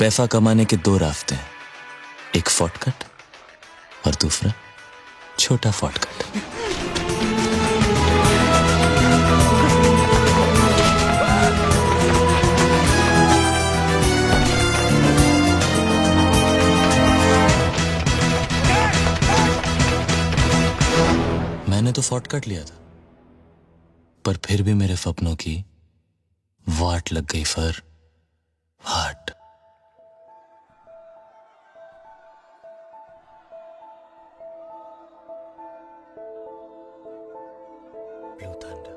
पैसा कमाने के दो रास्ते हैं, एक शॉर्टकट और दूसरा छोटा शॉर्टकट। मैंने तो शॉर्टकट लिया था, पर फिर भी मेरे सपनों की वाट लग गई फर हाट। Blue thunder.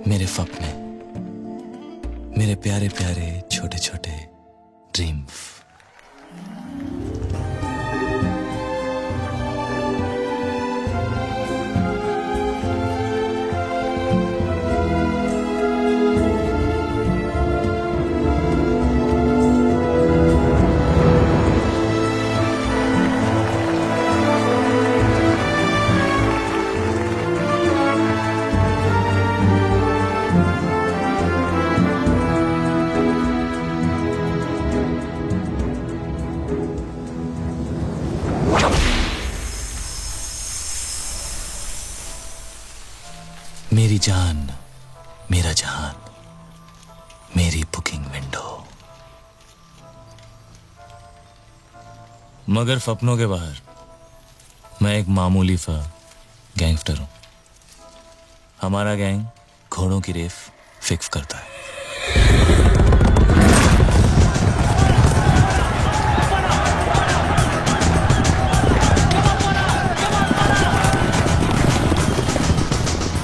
मेरे सपने, मेरे प्यारे प्यारे छोटे छोटे ड्रीम्स। मेरी जान, मेरा जहान, मेरी बुकिंग विंडो। मगर सपनों के बाहर मैं एक मामूली सा गैंगस्टर हूं। हमारा गैंग घोड़ों की रेस फिक्स करता है।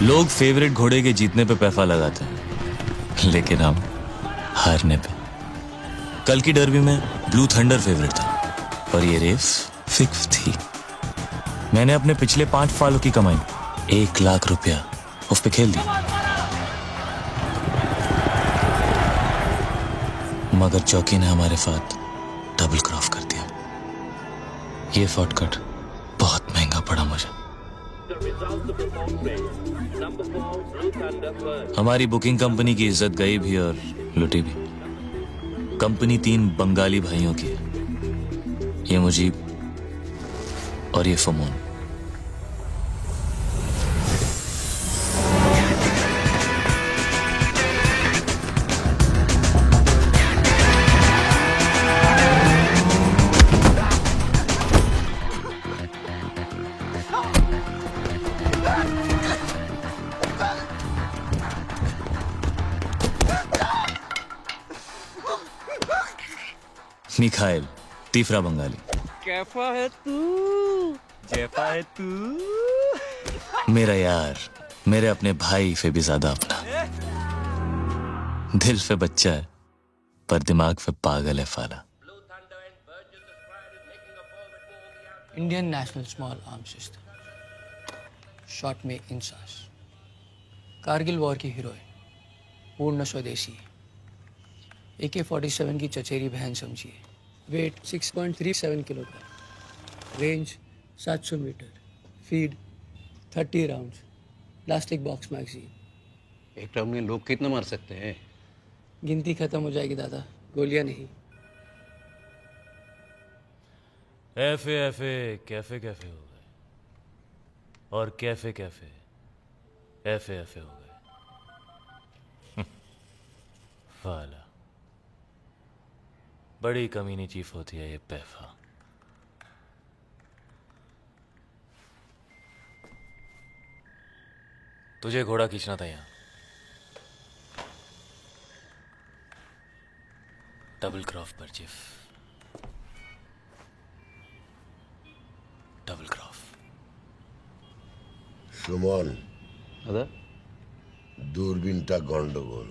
लोग फेवरेट घोड़े के जीतने पे पैसा लगाते हैं, लेकिन हम हारने पे। कल की डर्बी में ब्लू थंडर फेवरेट था और ये रेस फिक्स थी। मैंने अपने पिछले 5 सालों की कमाई 1 लाख रुपया उस पे खेल दी। मगर चौकी ने हमारे साथ डबल क्रॉस कर दिया। ये शॉर्टकट बहुत महंगा पड़ा मुझे। हमारी बुकिंग कंपनी की इज्जत गई भी और लुटी भी। कंपनी 3 बंगाली भाइयों की है, ये मुजीब और ये फमोन। मिखाइल, तीसरा बंगाली। कैफा है तू, जैफा है तू। मेरा यार, मेरे अपने भाई से भी ज्यादा अपना। दिल से बच्चा है पर दिमाग से पागल है फाला। Indian national small arms system, short में इंसास। कारगिल वॉर की हीरोइन, पूर्ण स्वदेशी। AK-47 की चचेरी बहन समझिए। Weight 6.37 kilogram, range 700 metre, feed 30 rounds, plastic box magazine. एक राउंड में लोग कितना मार सकते हैं? गिनती खत्म हो जाएगी दादा, गोलियां नहीं। ऐफे ऐफे कैफे कैफे हो गए और कैफे कैफे ऐफे ऐफे हो गए। फाला, बड़ी कमीनी चीफ होती है ये पैफा। तुझे घोड़ा खींचना था यहां। डबल क्रॉस पर चीफ, डबल क्रॉस। সুমন, দাদা দূরবীনটা গন্ডগোল।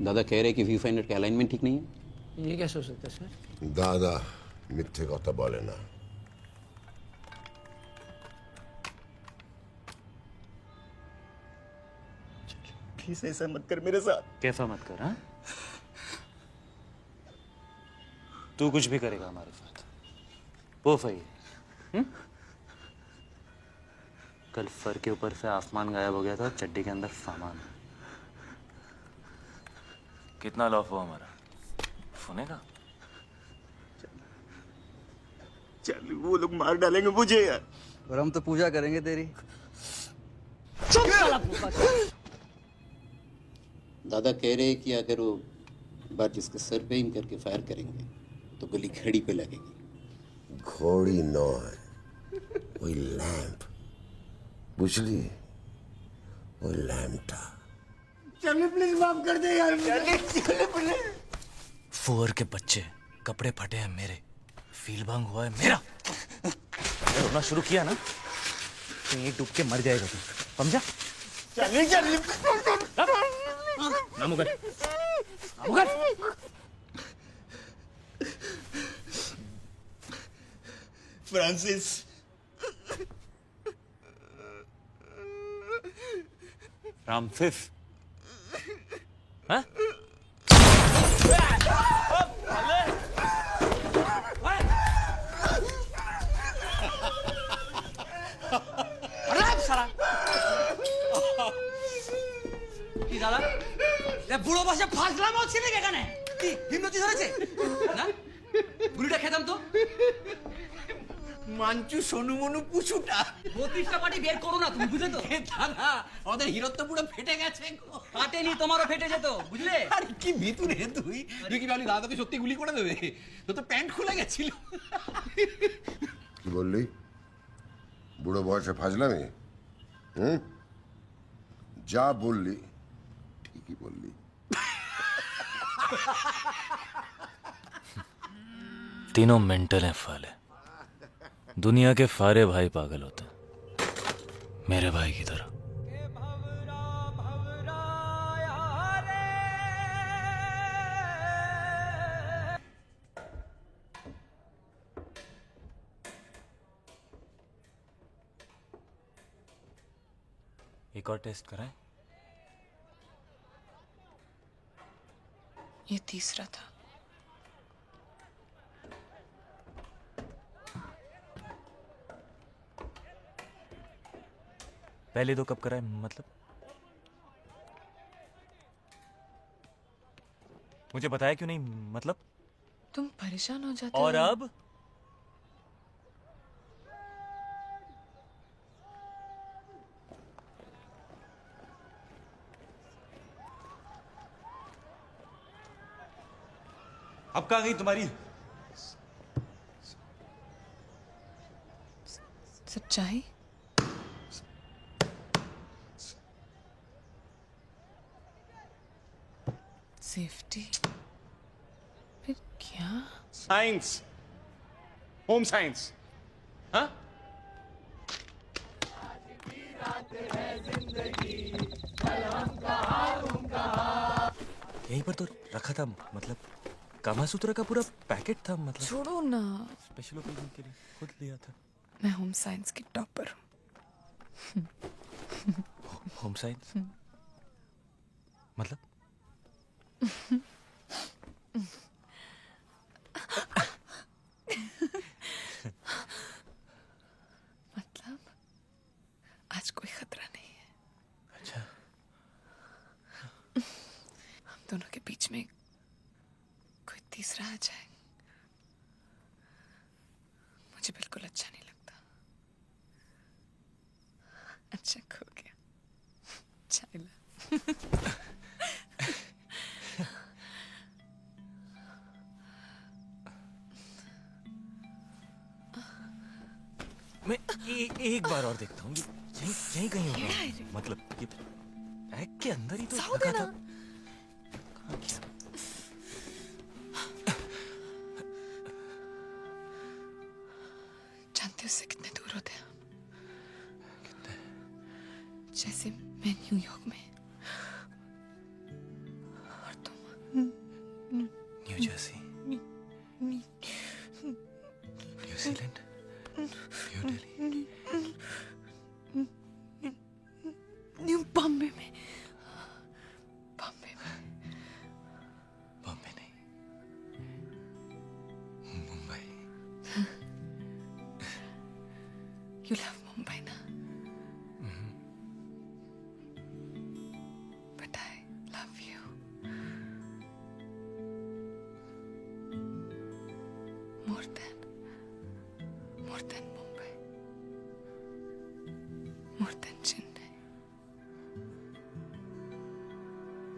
दादा कह रहे कि व्यू फाइंडर का अलाइनमेंट ठीक नहीं है। ये कैसे हो सकता है सर? दादा मिथ्ये কথা বলে না। प्लीज ऐसा मत कर मेरे साथ। कैफा मत कर, हाँ? तू कुछ भी करेगा हमारे साथ, वो सही है। कल फर के ऊपर से आसमान गायब हो गया था, चड्डी के अंदर सामान। कितना लॉफ हुआ हमारा? सुनेगा? चल वो लोग मार डालेंगे मुझे यार। और हम तो पूजा करेंगे तेरी। दादा कह रहे कि अगर वो बात जिसके सर पे एम करके फायर करेंगे तो गोली घड़ी पे लगेगी। ঘড়ি নয়, ওই ল্যাম্প, বুঝলি? ওই ল্যাম্পটা। फुअर के बच्चे, कपड़े फटे हैं मेरे, फील भंग हुआ है मेरा। रोना शुरू किया ना तो एक डूब के मर जाएगा तू, समझा? नामुगर, नामुगर। फ्रांसिस रामफिस, हाँ? কি দাদা? এ বুড়ো বসে ফাজলাম হচ্ছে নাকি এখানে? কি হিমনতি ধরেছে? না? গুলিটা খেতাম তো। মাঞ্চু সোনু মনু পুচুটা 32টা পার্টি বের করো না তুমি, বুঝলে তো? দাদা ওদের হিরো তো পুরো ফেটে গেছে গো। ফাটেনি, তোমারও ফেটে যেত, বুঝলে? আরে কি ভিতু রে তুই তুই কি ভাবলি দাদাকে সত্যি গুলি করে দেবে? তো তো প্যান্ট খুলে গেছিল। কি বললি? বুড়ো বয়সে ফাজলামি? হুম, যা বললি ঠিকই বললি। तीनों मेंटल हैं फाले। दुनिया के सारे भाई पागल होते हैं, मेरे भाई की तरह। एक और टेस्ट कराएं? ये तीसरा था। पहले दो कब कराए? मतलब मुझे बताया क्यों नहीं? मतलब तुम परेशान हो जाते और हो। अब अब कहाँ गई तुम्हारी सच्चाई? सेफ्टी? फिर क्या? साइंस, होम साइंस, हाँ? यहीं पर तो रखा था, मतलब कामासूत्र का पूरा पैकेट था, मतलब छोड़ो ना, स्पेशल ओकेजन के लिए खुद लिया था। मैं होम साइंस की टॉपर हूँ। होम साइंस मतलब मतलब आज कोई खतरा नहीं है। अच्छा, हम दोनों के बीच में कोई तीसरा आ जाए, मुझे बिल्कुल अच्छा नहीं लगता। अच्छा खो गया, चाय ला। मैं एक बार और देखता हूँ, यहीं यहीं कहीं होगा, मतलब ये बैग के अंदर ही तो साऊ रखा देना। था। कहाँ गया? जानते हो उससे कितने दूर होते हैं हम? जैसे मैं न्यूयॉर्क में और तुम new Jersey, New Zealand, new Delhi, new Bombay में, बॉम्बे में, बॉम्बे नहीं, मुंबई। यू लव मुंबई ना? But I love you. More than Mumbai, more than Chennai,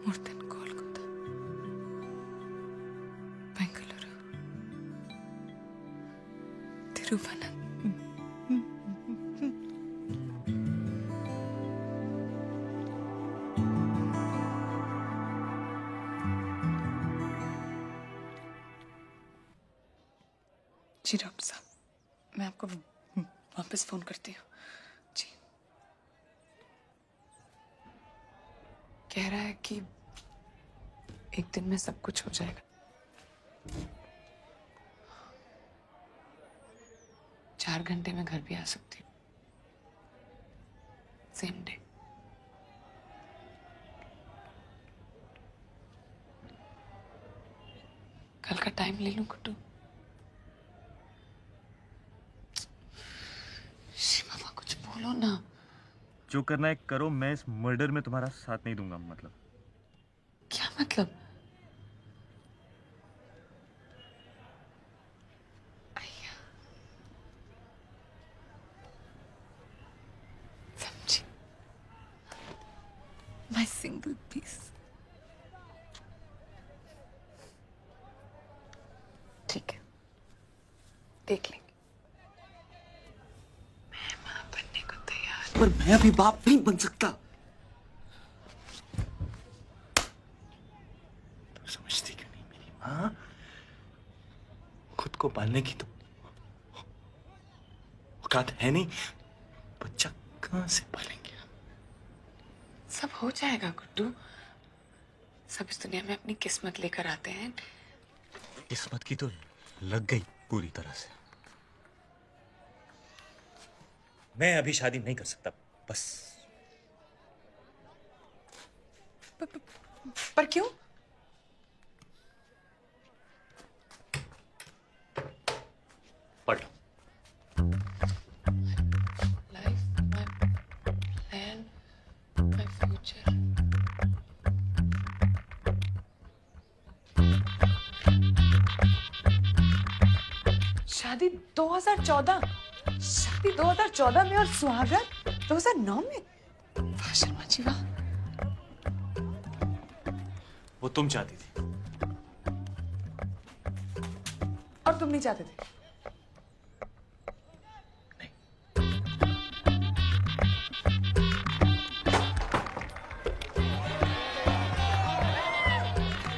more than Kolkata, Bengaluru, Thiruvananthapuram. Ji doctor साहब, मैं आपको वापस फोन करती हूँ। जी, कह रहा है कि एक दिन में सब कुछ हो जाएगा। 4 घंटे में घर भी आ सकती हूँ, सेम डे। कल का टाइम ले लूं कुट्टू? मामा कुछ बोलो ना। जो करना है करो, मैं इस मर्डर में तुम्हारा साथ नहीं दूंगा। मतलब क्या मतलब? अय्या, समझी। My single piece. ठीक है, देख लेंगे। मैं मां बनने को तैयार। पर मैं अभी बाप नहीं बन सकता। तुम समझती क्यों नहीं मेरी माँ? खुद को पालने की तो औकात है नहीं, बच्चा कहां से पालेंगे हम? सब हो जाएगा गुड्डू। सब इस दुनिया में अपनी किस्मत लेकर आते हैं। किस्मत की तो लग गई पूरी तरह से। मैं अभी शादी नहीं कर सकता, बस। पर क्यों? पढ़ लो। Life, my plan, my future. शादी 2014, शादी 2014 में और सुहागरात 2009 में। वाह शर्मा जी वाह। वो तुम चाहती थी। और तुम नहीं चाहते थे?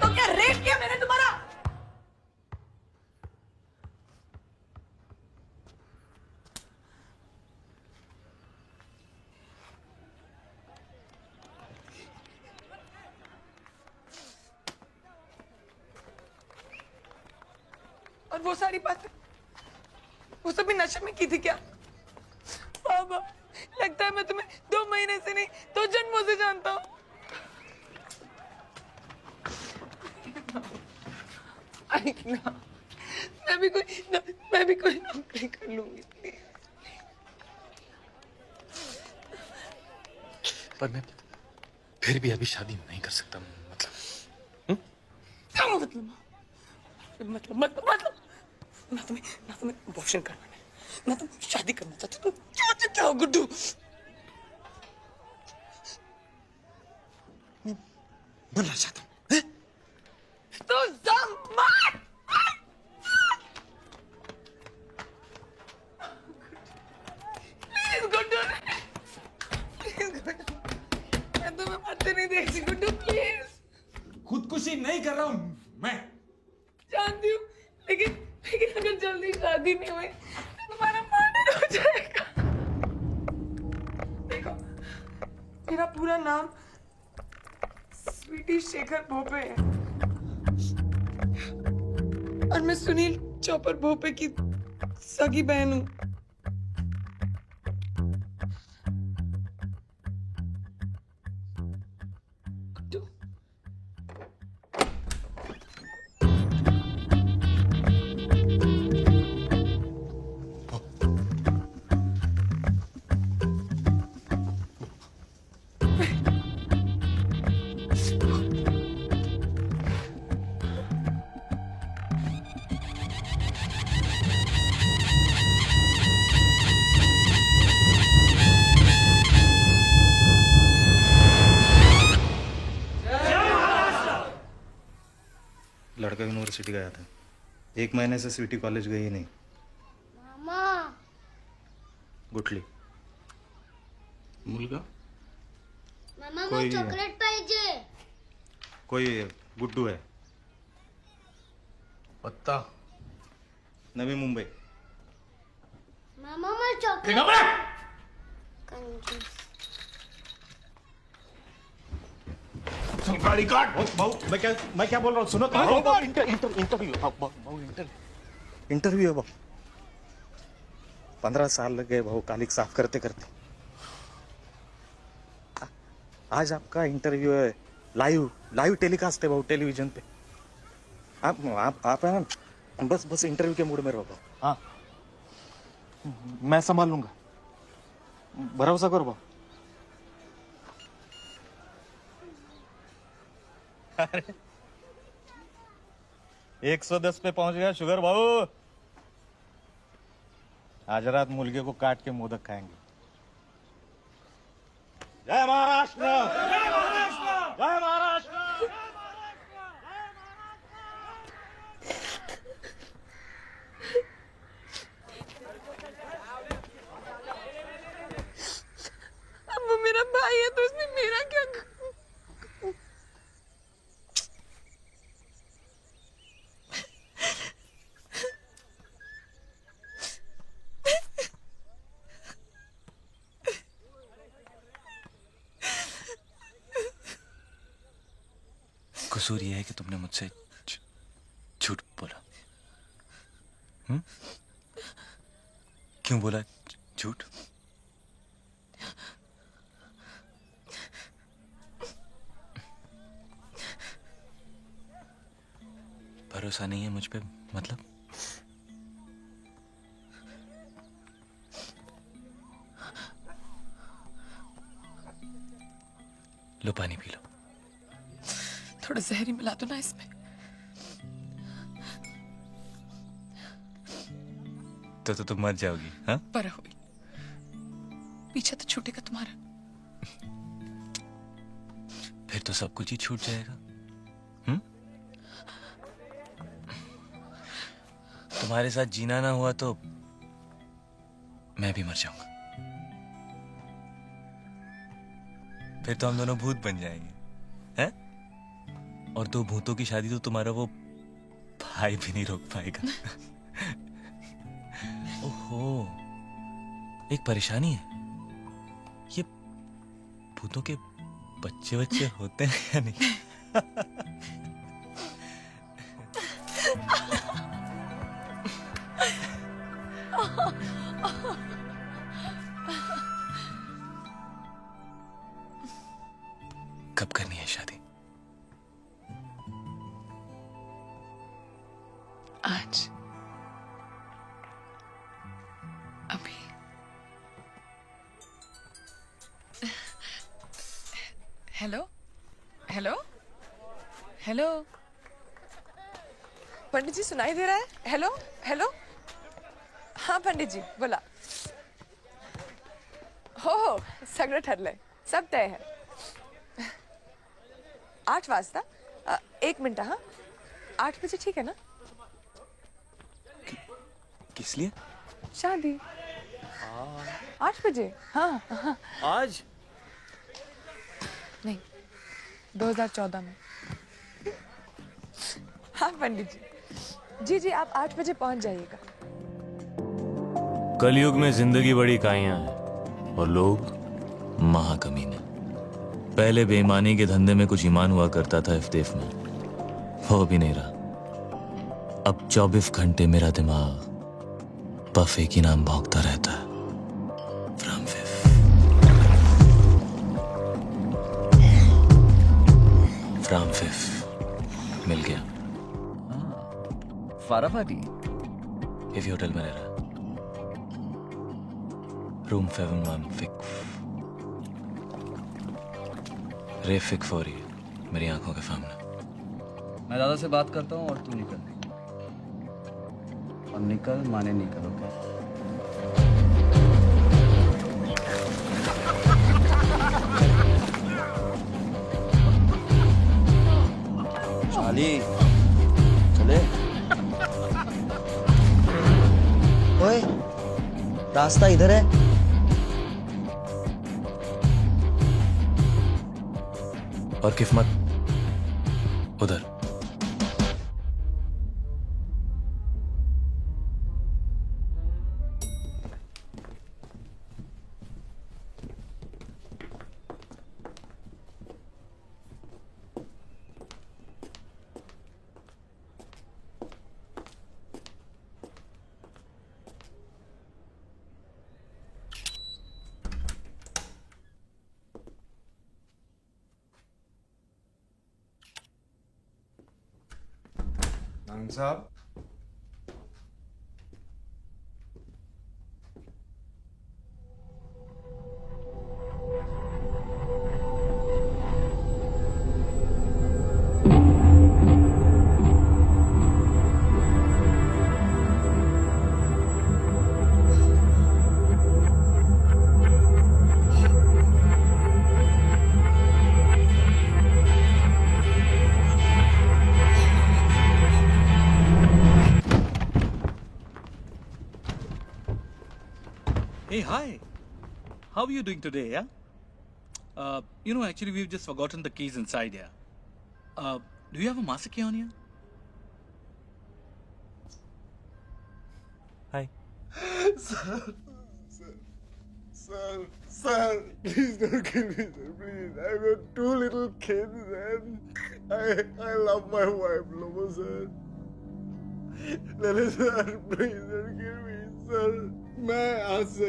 तो क्या रेप किया मैंने तुम्हारा? और वो सारी बातें, वो सब भी नशे में की थी क्या? बाबा, लगता है मैं तुम्हें 2 महीने से नहीं 2 जन्मों से जानता हूँ। मैं भी कोई नौकरी कर लूंगी। पर मैं फिर भी अभी शादी नहीं कर सकता। मतलब क्या मतलब ना तुम्हें अबॉर्शन करना है, ना तुम शादी करना चाहते। तुम क्या चाहते हो गुड्डू? बनना चाहता हूँ। तो दम मार। प्लीज गुड्डू, प्लीज गुड्डू, मैं तुम्हें मरते नहीं देखती गुड्डू, प्लीज। खुदकुशी नहीं कर रहा हूँ मैं। जानती हूँ, लेकिन अगर जल्दी शादी नहीं हुई तो तुम्हारा मर्डर हो जाएगा। देखो, मेरा पूरा नाम स्वीटी शेखर भोपे है। और मैं सुनील चौपर भोपे की सगी बहन हूँ। लड़का यूनिवर्सिटी गया था, 1 महीने से सिटी कॉलेज गई ही नहीं। मामा गुटली मुलगा मामा कोई- मला चॉकलेट पाहिजे. कोई गुड्डू है, पत्ता नवी मुंबई। मामा मला चॉकलेट. कंजूस. गाड़ी काट। भाऊ मैं क्या बोल रहा हूँ सुनो तो। इंटरव्यू है भाऊ। 15 साल लग गए भाऊ कालिक साफ करते करते। आज आपका इंटरव्यू है, लाइव टेलीकास्ट है भाऊ टेलीविजन पे। आप है ना, बस इंटरव्यू के मूड में रहो भाऊ। हाँ मैं संभाल लूंगा, भरोसा करो भाऊ। अरे 110 पे पहुंच गया शुगर बाबू। आज रात मुर्गे को काट के मोदक खाएंगे। जय महाराष्ट्र, जय महाराष्ट्र, जय महाराष्ट्र। अब वो मेरा भाई है तो उसने मेरा क्या कसूर ये है कि तुमने मुझसे झूठ बोला। क्यों बोला झूठ? भरोसा नहीं है मुझ पे मतलब? लो पानी पी लो। थोड़ा जहर ही मिला दो ना इसमें। तो तुम मर जाओगी? हाँ पर हुई पीछा तो छूटेगा तुम्हारा। फिर तो सब कुछ ही छूट जाएगा। तुम्हारे साथ जीना ना हुआ तो मैं भी मर जाऊंगा। फिर तो हम दोनों भूत बन जाएंगे, हैं? और 2 भूतों की शादी तो तुम्हारा वो भाई भी नहीं रोक पाएगा। ओहो, एक परेशानी है। ये भूतों के बच्चे होते हैं या नहीं? कब करनी है शादी? आज, अभी। हेलो हेलो हेलो, पंडित जी सुनाई दे रहा है? हेलो हेलो, हाँ पंडित जी बोला। हो सगळं ठरलंय, सब तय है। 8 वाजता 1 मिनट। हाँ 8 बजे ठीक है ना? किस लिए? शादी 8 बजे। हाँ, हाँ आज नहीं 2014 में। हाँ पंडित जी जी आप 8 बजे पहुंच जाइएगा। कलयुग में जिंदगी बड़ी काइयां है और लोग महाकमीने। पहले बेईमानी के धंधे में कुछ ईमान हुआ करता था इफ्तेफ में, वो भी नहीं रहा। अब 24 घंटे मेरा दिमाग बफे की नाम भौंकता रहता है। फ्रॉम फिफ मिल गया। फाराफाटी। इसी होटल में रह रहा, रूम 716। रे फिक फॉर यू, मेरी आंखों के सामने। मैं दादा से बात करता हूँ और तू निकल। और निकल माने निकल, ओके? चाली चले। ओए, रास्ता इधर है। और किस्मत उधर। साहब, Hey, hi. How are you doing today, yeah? Actually, we've just forgotten the keys inside here. Do you have a master key on you? Hi. Sir, please don't kill me, sir, please. I've got 2 little kids and I love my wife, Lobo, sir. Lele, sir, please don't kill me, sir. मैं आज से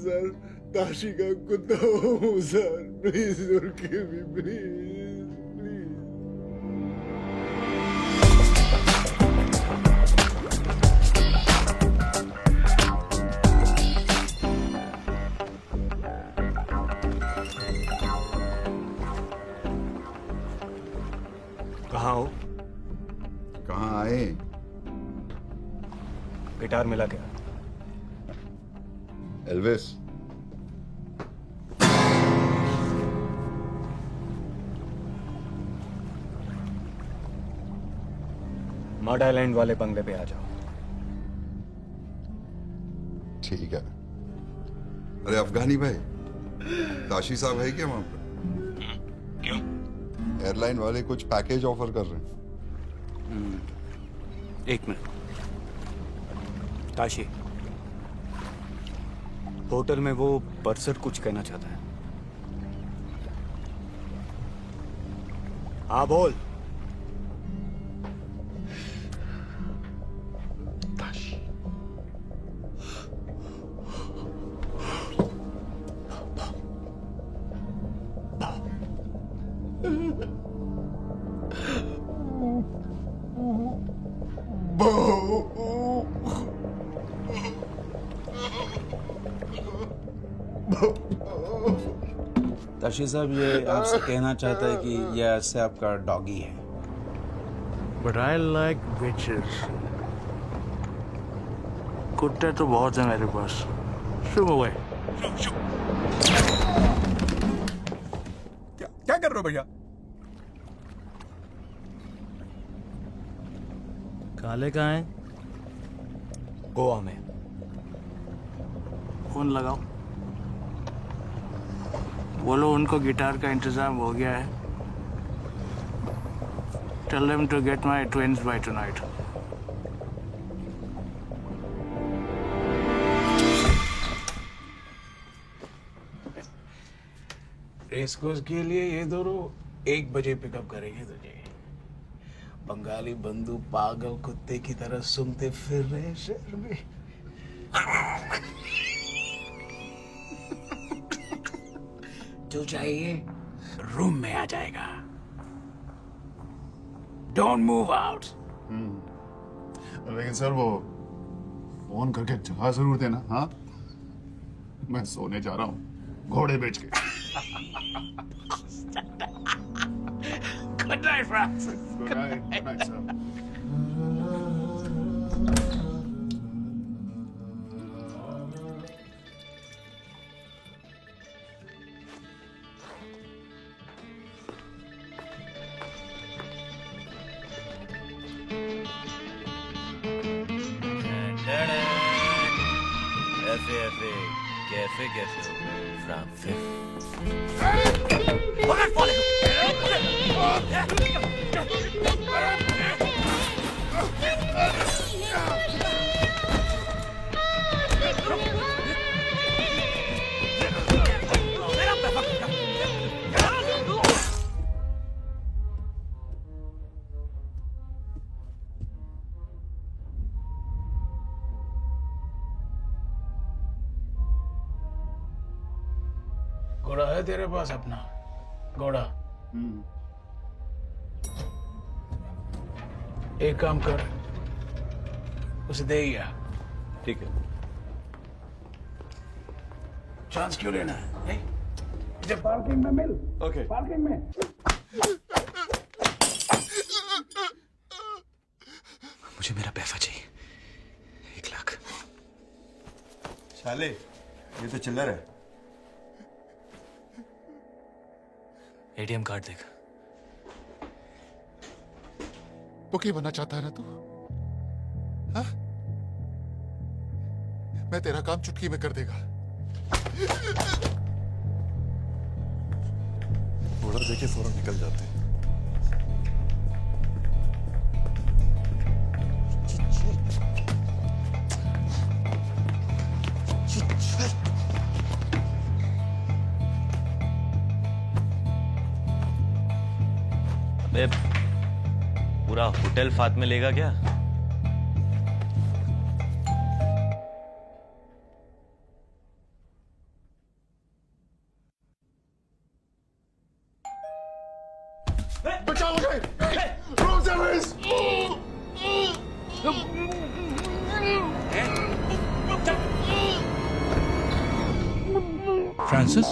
sir Tashi का कुत्ता हूँ sir. Please don't kill me, please please. कहाँ हो? कहाँ आए? गिटार मिला क्या? एल्विस, मड आइलैंड वाले बंगले पे आ जाओ। ठीक है। अरे अफगानी भाई, ताशी साहब है क्या वहां पर? क्यों? एयरलाइन वाले कुछ पैकेज ऑफर कर रहे हैं। एक मिनट। ताशी, होटल में वो परसर कुछ कहना चाहता है। हाँ बोल। ताशी साहब, ये आपसे कहना चाहता है कि ये ऐसे आपका डॉगी है। But I like witches. कुत्ते तो बहुत हैं मेरे पास। Shoo away. क्या कर रहे हो भैया? काले कहाँ हैं? गोवा में। फोन लगाओ। बोलो उनको गिटार का इंतजाम हो गया है। Tell them to get my twins by tonight. Race course के लिए ये दोनों 1 बजे पिकअप करेंगे तुझे। बंगाली बंधु पागल कुत्ते की तरह सूंघते फिर रहे शहर में। जो चाहिए रूम में आ जाएगा। Don't move out. लेकिन सर वो फोन करके जगह जरूर देना। हाँ, मैं सोने जा रहा हूँ घोड़े बेच के। Good night Francis. Good night sir. FA cafe cafe हो गए फ्रांसिस। घोड़ा है तेरे पास अपना? घोड़ा? एक काम कर, उसे दे ही आ। ठीक है। चांस क्यों लेना है? मुझे पार्किंग में मिल। ओके। पार्किंग में। मुझे मेरा पैसा चाहिए, 1 लाख। साले ये तो चिल्लर है। ATM कार्ड देख। बुकी बनना चाहता है ना तू? हाँ? मैं तेरा काम चुटकी में कर देगा। घोड़ा देखे फौरन निकल जाते हैं। अबे पूरा होटल फात में लेगा क्या? बचाओ मुझे! Room service! फ्रांसिस?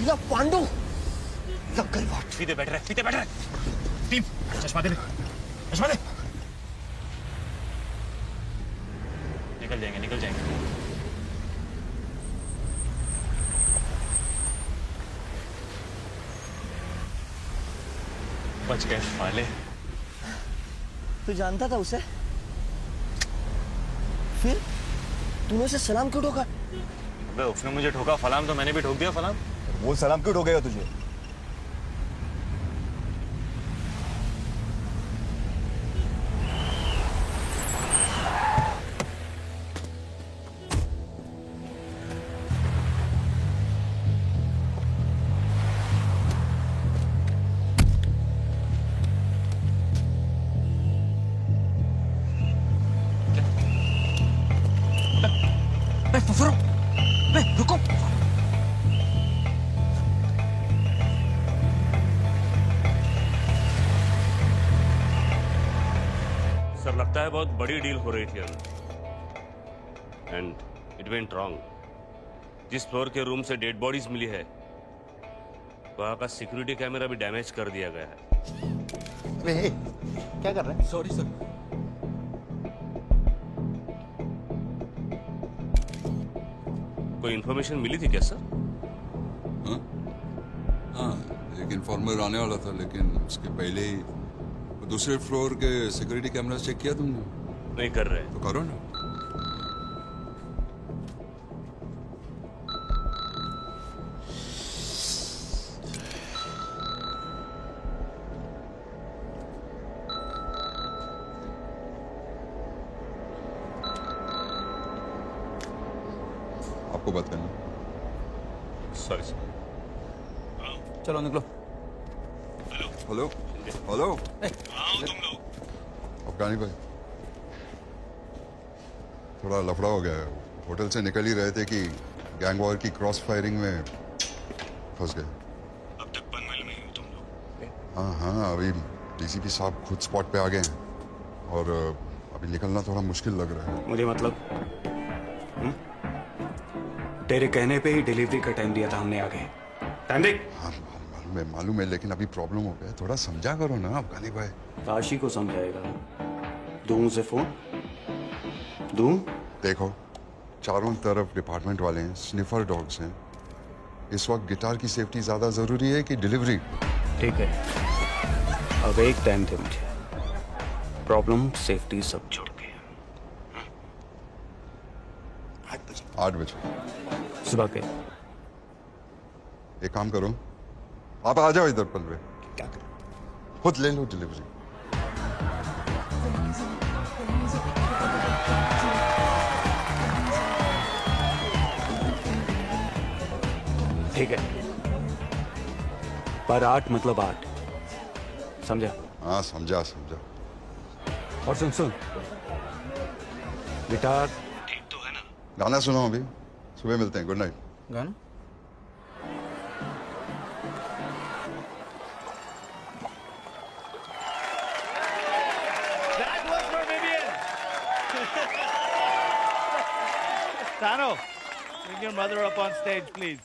या पांडु लग गई बात। सीधे बैठ रहे टीम चश्मा दे निकल जाएंगे बच गए साले। तू जानता था उसे? फिर तूने उसे सलाम क्यों ठोका? अबे उसने मुझे ठोका फलाम तो मैंने भी ठोक दिया फलाम। वो सलाम क्यों ठोकेगा तुझे? रुको। सर लगता है बहुत बड़ी डील हो रही थी एंड इट वेंट रॉन्ग। जिस फ्लोर के रूम से डेड बॉडीज मिली है वहां का सिक्योरिटी कैमरा भी डैमेज कर दिया गया है। क्या कर रहे हैं? Sorry sir. कोई इन्फॉर्मेशन मिली थी क्या सर? हाँ, एक इन्फॉर्मर आने वाला था लेकिन उसके पहले ही दूसरे फ्लोर के सिक्योरिटी कैमरा चेक किया तुमने? नहीं कर रहे। तो करो ना। आपको बात करना। Sorry sir. चलो निकलो। हेलो अफगानी भाई, थोड़ा लफड़ा हो गया है। होटल से निकल ही रहे थे कि गैंग वॉर की क्रॉस फायरिंग में फंस गए। अब तक पनवेल में ही हो तुम लोग? हाँ, अभी डीसीपी साहब खुद स्पॉट पे आ गए हैं और अभी निकलना थोड़ा मुश्किल लग रहा है। मुझे मतलब तेरे कहने पे ही डिलीवरी का टाइम दिया था हमने आगे। टाइम देख। हाँ मालूम है लेकिन अभी प्रॉब्लम हो गया। थोड़ा समझा करो ना अफगानी भाई। काशी को समझाएगा। दूं उसे फोन दूं? देखो चारों तरफ डिपार्टमेंट वाले हैं, स्निफर डॉग्स हैं। इस वक्त गिटार की सेफ्टी ज्यादा जरूरी है कि डिलीवरी? ठीक है, अब एक टाइम दे मुझे। प्रॉब्लम सेफ्टी सब छोड़ के। 8 बजे सुबह के। एक काम करो, आप आ जाओ इधर पनवे। क्या करें? खुद ले लो डिलीवरी। ठीक है, पर 8 मतलब 8, समझा? हाँ समझा। और सुन गिटार गाना सुनो अभी, सुबह मिलते हैं। Good night. गाना? Tano, bring your mother up on stage, please.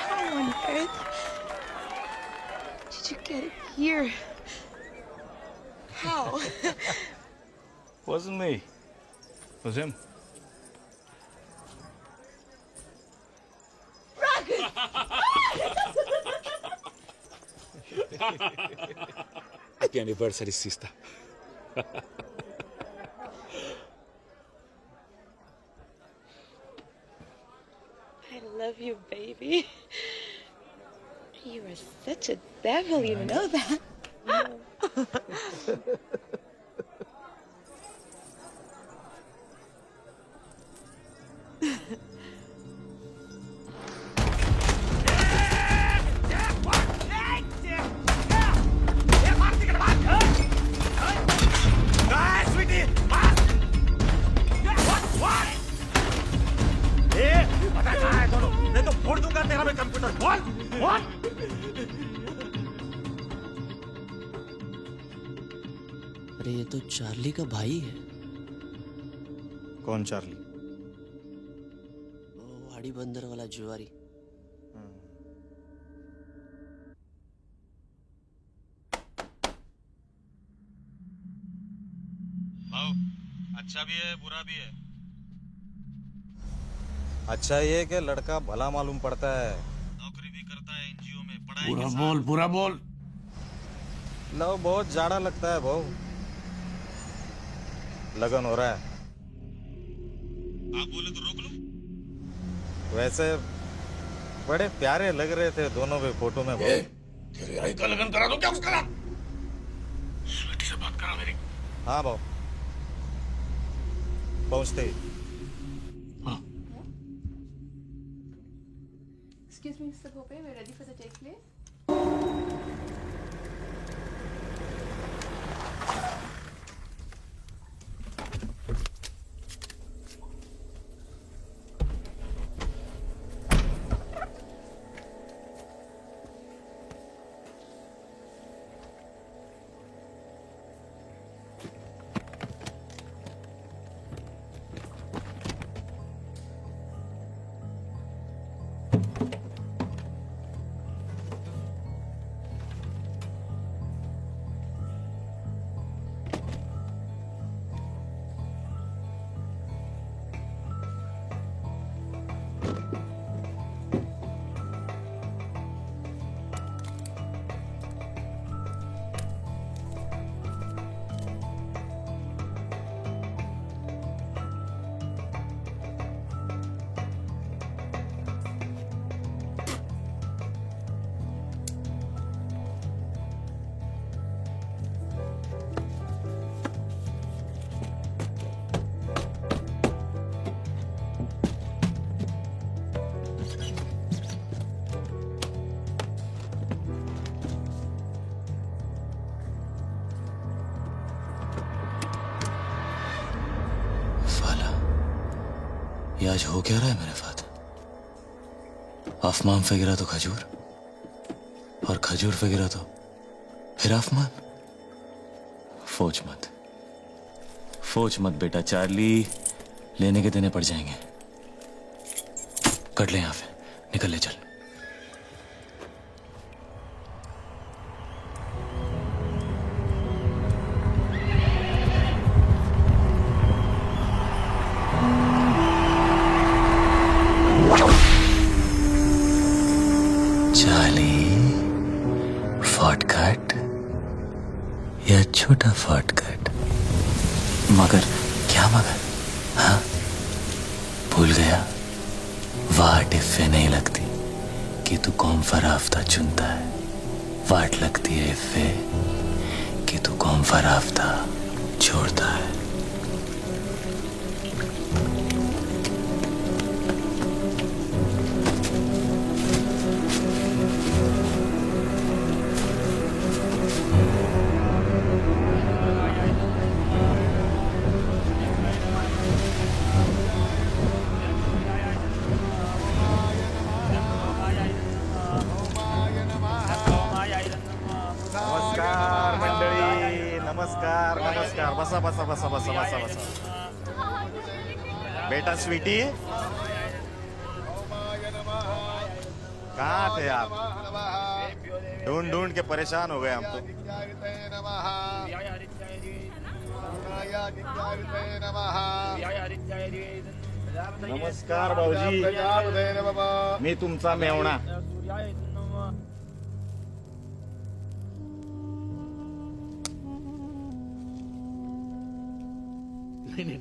How on earth did you get it here? How? Wasn't me. It was him. Happy anniversary, sister. I love you, baby. You are such a devil, you know that. नहीं तो फोड़ दूंगा तेरा मैं अरे ये तो Charlie का भाई है। कौन चार्ली? वो वाड़ी बंदर वाला जुआरी। अच्छा भी है बुरा भी है। अच्छा ये कि लड़का भला मालूम पड़ता है, नौकरी भी करता है एनजीओ में, पढ़ाई के साथ। पूरा बोल। लव बहुत जाड़ा लगता है भाऊ। लगन हो रहा है। आप बोले तो रोक लो। वैसे बड़े प्यारे लग रहे थे दोनों भी फोटो में भाऊ। तेरे भाई का लगन करा दो क्या उसका? स्वीटी से बात करा मेरी। हाँ भाऊ पहुंचते ही। Excuse me, Mr. Bhope, we're ready for the take place. ये आज हो क्या रहा है मेरे साथ? आसमान फिगिरा तो खजूर, और खजूर फिगिरा तो फिर आसमान। फोच मत बेटा, चार्ली लेने के देने पड़ जाएंगे। कट ले यहाँ से, निकल ले चल। शॉर्टकट या छोटा शॉर्टकट? मगर क्या मगर? हाँ भूल गया? वाट इफ़े नहीं लगती कि तू कौन सा रास्ता चुनता है, वाट लगती है इफ़े कि तू कौन सा रास्ता छोड़ता है। नमस्कार मंडळी, नमस्कार नमस्कार। बसा बसा बसा बसा बसा बसा। बेटा स्वीटी, कहाँ थे आप? ढूंढ ढूंढ के परेशान हो गए हम तो। नमस्कार भाऊजी, मी तुमचा मेवणा। नहीं,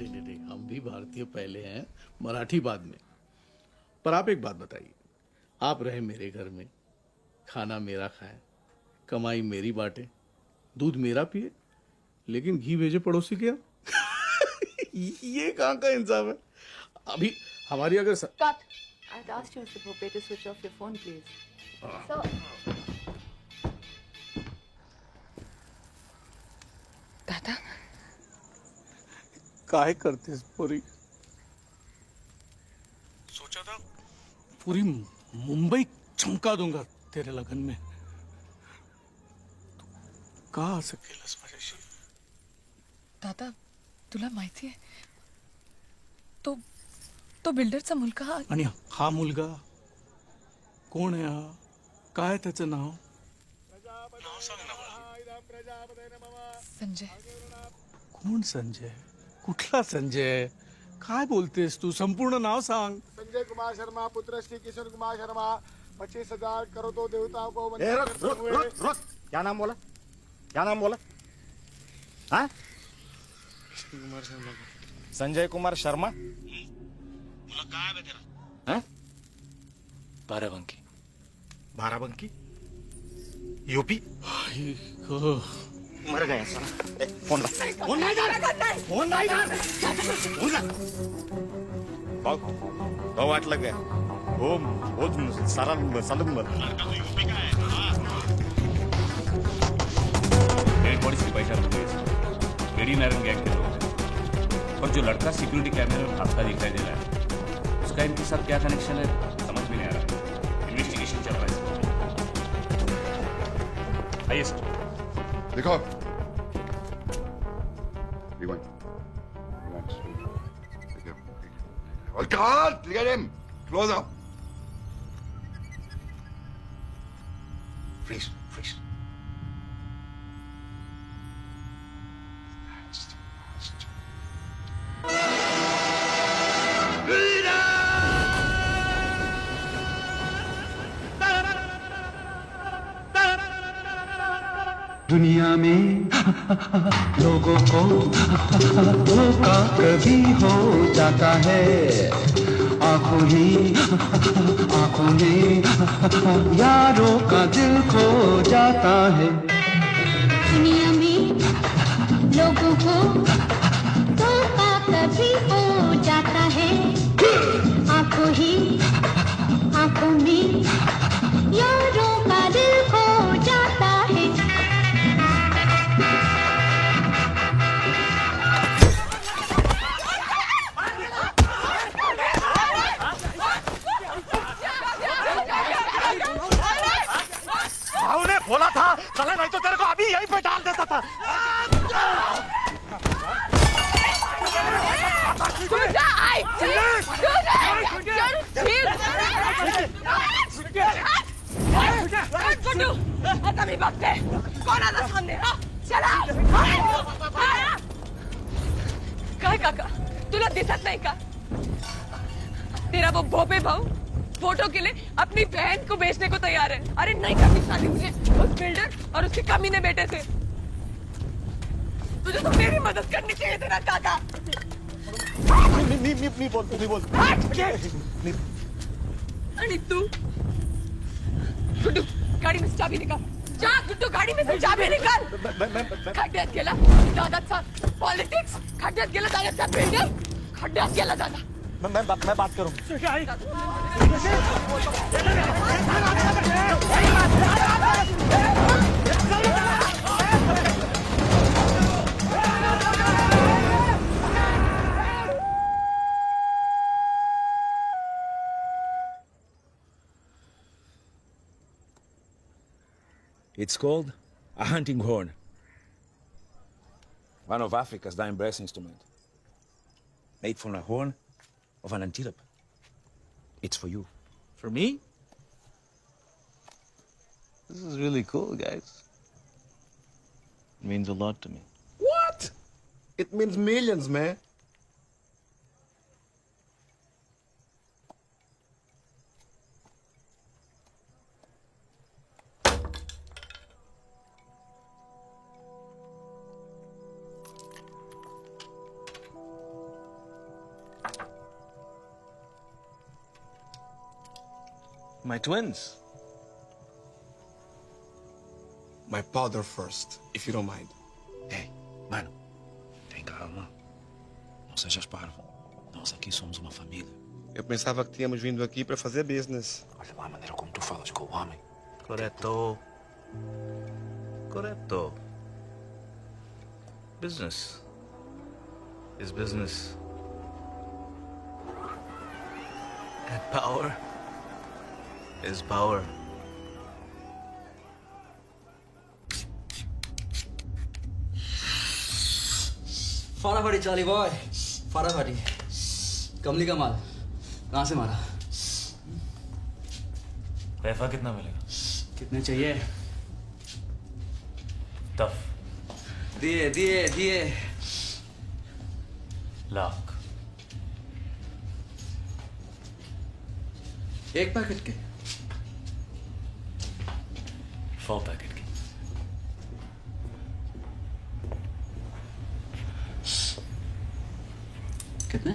हम भी भारतीय पहले हैं, मराठी बाद में। पर आप एक बात बताइए, आप रहे मेरे घर में, खाना मेरा खाए, कमाई मेरी बांटे, दूध मेरा पिए, लेकिन घी भेजे पड़ोसी के यहाँ। ये कहाँ का इंसाफ है? अभी हमारी अगर Cut. I'd asked you, Mr. Bhope, to switch off your phone, please. So, दादा, काहे करतेस पोरी? सोचा था पूरी मुंबई चमका दूंगा तेरे लगन में तू का असं केलंस माझ्याशी? दादा तुला माहिती आहे तो बिल्डरचा मुलगा आणि हा मुलगा कोण आहे? हा काय त्याचं नाव? नाव सांग ना मला. संजय. कोण संजय? कुठला संजय? काय बोलतेस तू? संपूर्ण नाव सांग. संजय कुमार शर्मा पुत्र श्री किशोर कुमार शर्मा 25,000 करो तो देवताओं को रुक क्या नाम बोला? क्या नाम बोला? हाँ? संजय कुमार शर्मा. मुला काय आहे तेरा? हाँ? बाराबंकी. बाराबंकी यूपी. मर गया साला. फोन ला. फोन नाही कर. फोन नाही कर. फोन ला. भाऊ वाटलं काय? हो सारा सालून डेड बॉडीज की पहचान हो गई. लेडी नारायण गैंग के लोग हैं. और जो लड़का सिक्योरिटी कैमरे में भागता दिखाई दे रहा है, उसका इनके साथ क्या कनेक्शन है समझ में नहीं आ रहा. इन्वेस्टिगेशन चल रहा है. हाईएस्ट देखो और can't get him. Close up. Freeze. दुनिया में लोगों को धोखा कभी हो जाता है. आंखों में यारों का दिल खो जाता है. दुनिया में लोगों को धोखा कभी हो जाता है. आंखों में यारों का दिल खो जाता है. भाऊ ने बोला था चला नहीं तो तेरे को अभी यहीं पे डाल देता था. आता मी बघते कोणाला सामने. चला. काय काका तुला दिसत नाही का? तेरा वो भोपे भाऊ फोटो के लिए अपनी बहन को बेचने को तैयार है. अरे नहीं करनी शादी मुझे उस बिल्डर और उसके कमीने बेटे से. तुझे तो मेरी मदद करनी चाहिए तेरा काका. नहीं बोल. आणि तू गुड्डू गाडी में से चाबी निकाल. जा गुड्डू गाडी में से चाबी निकाल. खड्ड्यात गेला दादाचा पॉलिटिक्स. खड्ड्यात गेला दादाचा बिल्डर. खड्ड्यात गेला दादा. मैं बात करूं. It's called a hunting horn. One of Africa's dying brass instruments. Made from a horn of an antelope. It's for you. For me? This is really cool, guys. It means a lot to me. What? It means millions, man. My twins. My father first, if you don't mind. Hey, mano, tem calma. Não sejas parvo. Nós aqui somos uma família. Eu pensava que tínhamos vindo aqui para fazer business. Olha lá a maneira como tu falas com o homem. Corretto. Business is business. And power is power. फाड़ाफाड़ी चाली boy, फाड़ाफाड़ी। कमली का माल कहाँ से मारा? पैसा कितना मिलेगा? कितने चाहिए? टफ। दिए दिए दिए। लाख। एक पैकेट के? 100 पैकेट की। कितने?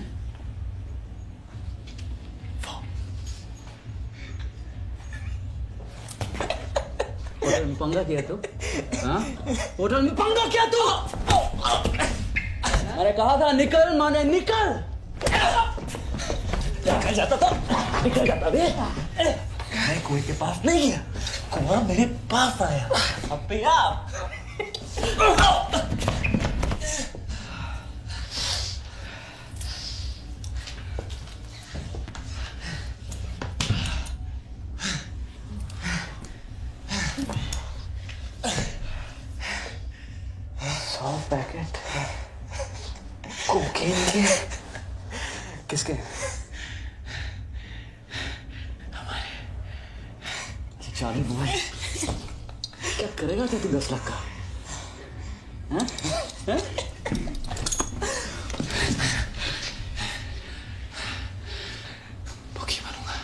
होटल में पंगा किया तू? हाँ? होटल में पंगा किया तू? अरे कहा था निकल, माने निकल। निकल जाता था, निकल जाता बे। मैं कोई के पास नहीं गया, कुआं मेरे पास आया। अब भैया पैकेट कोकेन के। किसके? हमारे। चालू बोल, क्या करेगा क्या तू 10 लाख का? हाँ? हाँ? भूखी बनूंगा।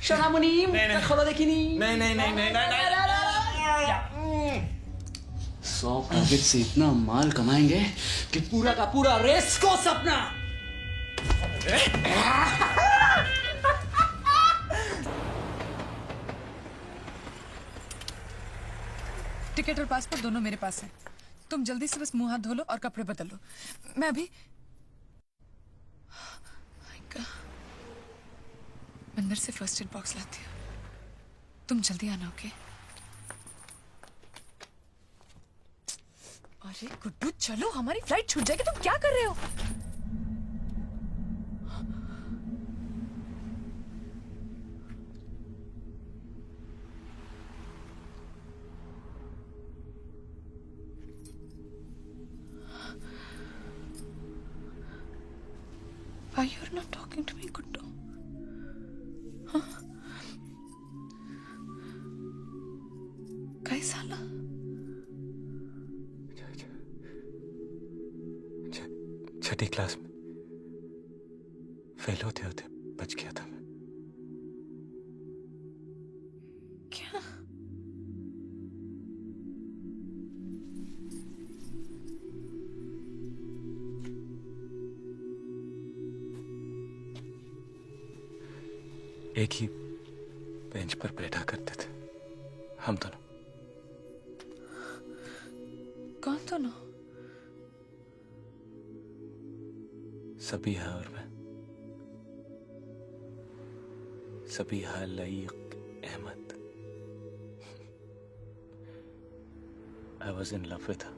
शनामुनी खोला देखी नहीं। नहीं 100 पैकेट से इतना माल कमाएंगे कि पूरा का पूरा रेस को सपना। टिकट और पासपोर्ट दोनों मेरे पास है। तुम जल्दी से बस मुंह हाथ धो लो और कपड़े बदल लो। मैं अभी अंदर से फर्स्ट एड बॉक्स लाती हूँ। तुम जल्दी आना, ओके? अरे गुड्डू चलो, हमारी फ्लाइट छूट जाएगी। तुम क्या कर रहे हो? Why you're not talking to me, Guddu? Huh? कैसा ला? छठी क्लास में फेल होते होते बच गया था मैं। क्या? एक ही बेंच पर बैठा करते थे हम दोनों। कौन दोनों? सबिहा और मैं। Sabiha Laeeq Ahmad. I was in love with her.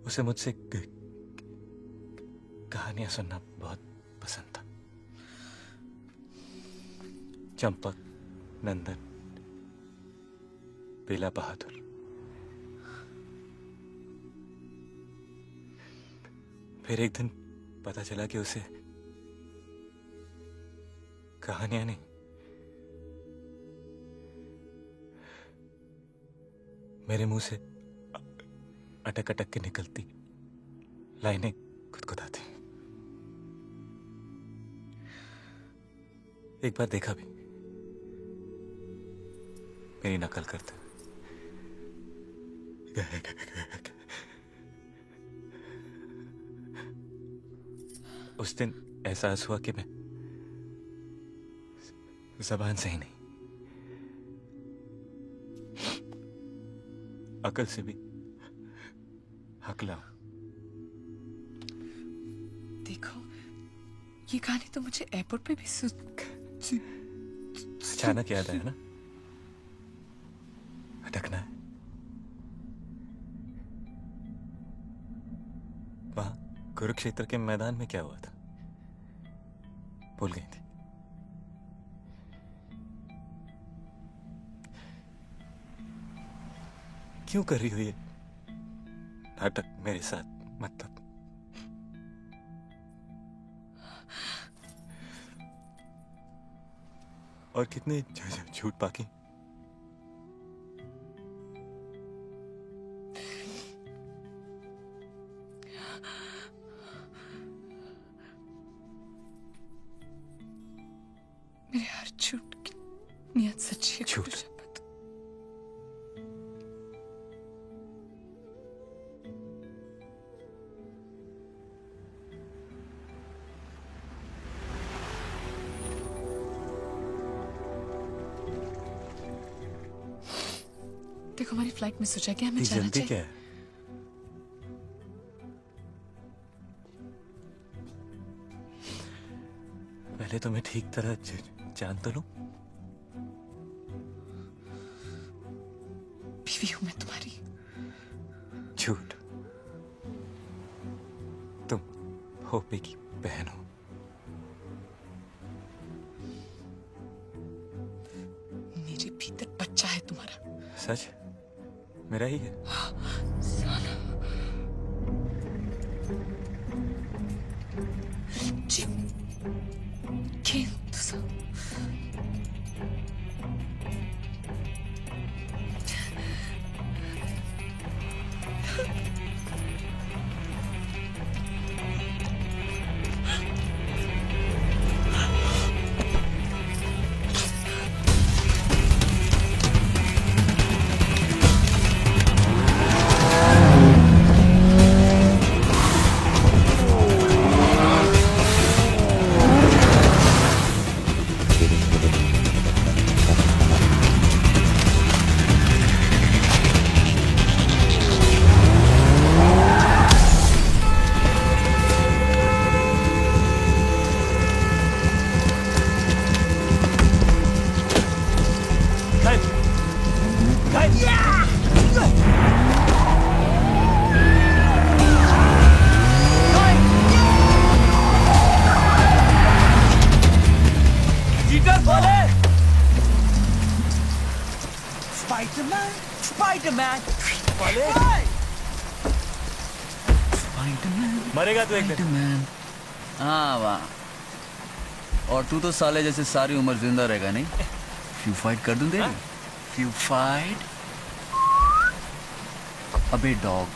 उसे मुझसे कहानियां सुनना बहुत पसंद था। चंपक, नंदन, बेला बहादुर। फिर एक दिन पता चला कि उसे कहानियां नहीं, मेरे मुंह से अटक अटक के निकलती लाइनें गुदगुदाती। एक बार देखा भी, मेरी नकल करते। उस दिन एहसास हुआ कि मैं जबान से ही नहीं, अकल से भी हकला हूं। देखो, ये कहानी तो मुझे एयरपोर्ट पे भी अचानक याद आया ना, अटकना है। वहां कुरुक्षेत्र के मैदान में क्या हुआ था भूल गई थी। क्यों कर रही हो ये नाटक मेरे साथ? मतलब और कितने झूठ बाकी? मेरे हर झूठ की नियत सच्ची है। झूठ? देखो हमारी फ्लाइट मिस हो जाएगी, हमें जाना जल्दी चाहिए। क्या है? पहले तो मैं ठीक तरह जान तो लूं। बीवी हूं मैं तुम्हारी। झूठ। तुम होपी की बहन हो। मेरे भीतर बच्चा है तुम्हारा। सच? मेरा ही है। Kim tuzağı. मरेगा तो एक दिन। हाँ वाह। और तू तो साले जैसे सारी उम्र जिंदा रहेगा नहीं? फ्यू फाइट कर दूं तेरी? Few fight? अबे डॉग,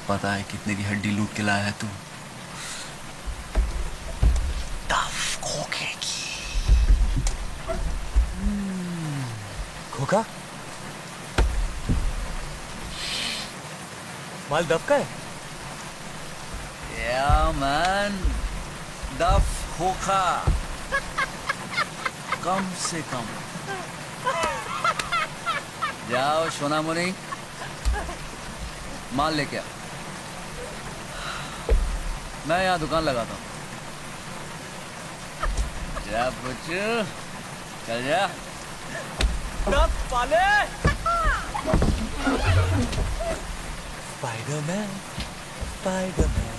पता है कितने की हड्डी लूट के लाया है तू? टफ खोखे की। खोखा? माल दब का है? Yeah, man. दफ खोखा कम से कम। जाओ सोनामुनी, माल लेके आ। मैं यहाँ दुकान लगाता हूँ। जा बच्चू, चल जा। पाले स्पाइडरमैन, स्पाइडरमैन,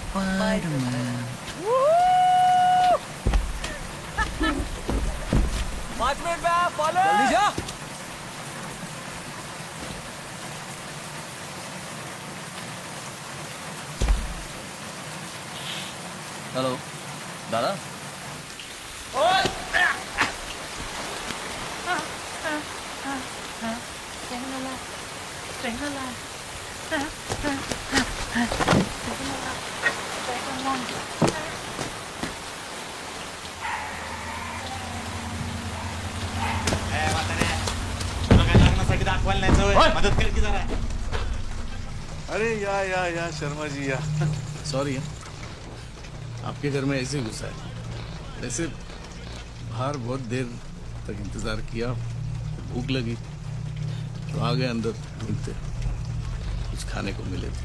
स्पाइडरमैन। 5 मिनट में आ, पाले जल्दी जा। हेलो दादा। मदद कर की जरा। अरे या शर्मा जी या। सॉरी आपके घर में ऐसे घुसा है। वैसे बाहर बहुत देर तक इंतजार किया, भूख लगी तो आ गए अंदर ढूंढते, कुछ खाने को मिले थे।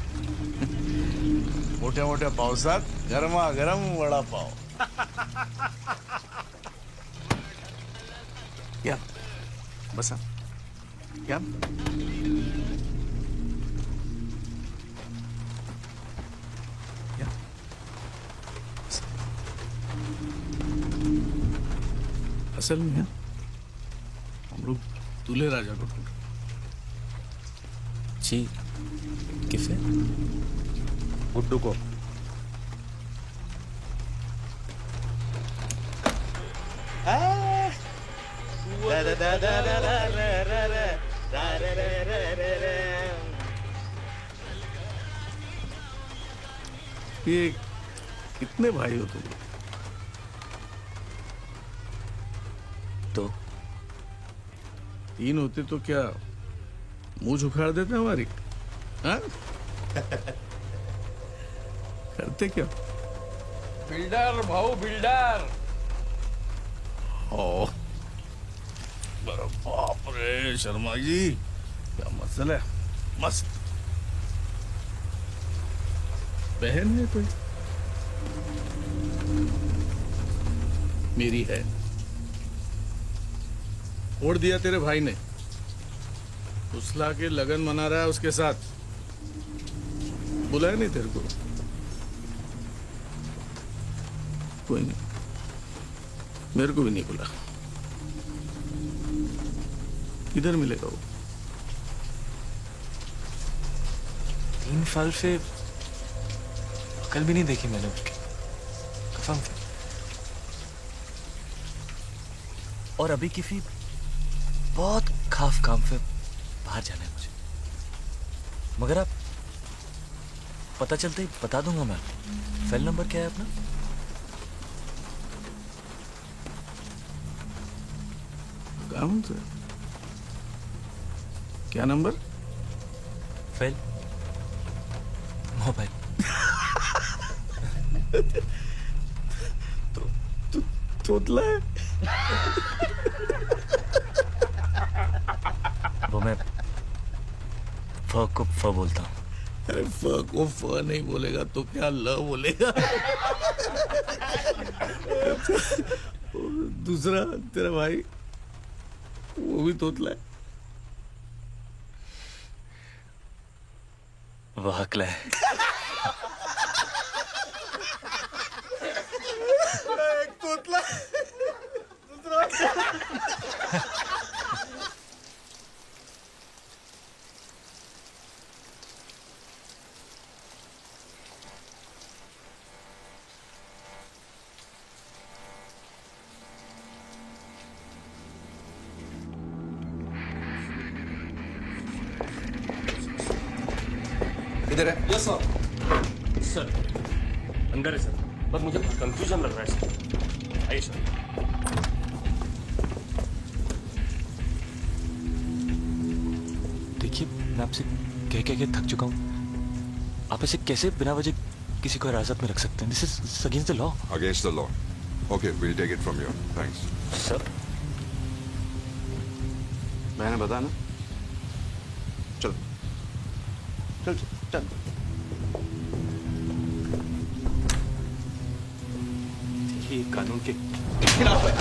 मोठ्या मोठ्या पावसात गरमा गरम वडा पाव। या बसा या। असल में हम लोग दूल्हे राजा को ढूंढ रहे। जी किसे? गुड्डू को। ये कितने भाई हो तुम? तो 3 होते तो क्या मुंह उखाड़ देते हमारी? हाँ? करते क्या? बिल्डर भाऊ बिल्डर। ओ बाप रे शर्मा जी, क्या मसला है? मस्त बहन है कोई? मेरी है। छोड़ दिया तेरे भाई ने, फुसला के लगन मना रहा है उसके साथ। बुलाया नहीं तेरे को? कोई नहीं, मेरे को भी नहीं बुला। किधर मिलेगा वो? 3 साल से कल भी नहीं देखी मैंने उसकी कसम से। और अभी किसी बहुत खास काम से बाहर जाना है मुझे, मगर आप पता चलते ही बता दूंगा मैं। सेल नंबर क्या है अपना? कौन सा? क्या नंबर? Fail mobile. तोतला है। वो मैं फ को फ बोलता हूँ। अरे फ को फ नहीं बोलेगा तो क्या ल बोलेगा? दूसरा तेरा भाई वो भी तोतला है। वह हकला है। एक तोतला दूसरा। इधर है। Yes sir. सर अंदर है सर, बस मुझे कंफ्यूजन लग रहा है सर। आइए सर। देखिए मैं आपसे कह के थक चुका हूँ। आप ऐसे कैसे बिना वजह किसी को हिरासत में रख सकते हैं? This is against the law. Against the law. Okay, we'll take it from here. Thanks. Sir मैंने बताया ना, चल चल चल। ये कानून के खिलाफ है।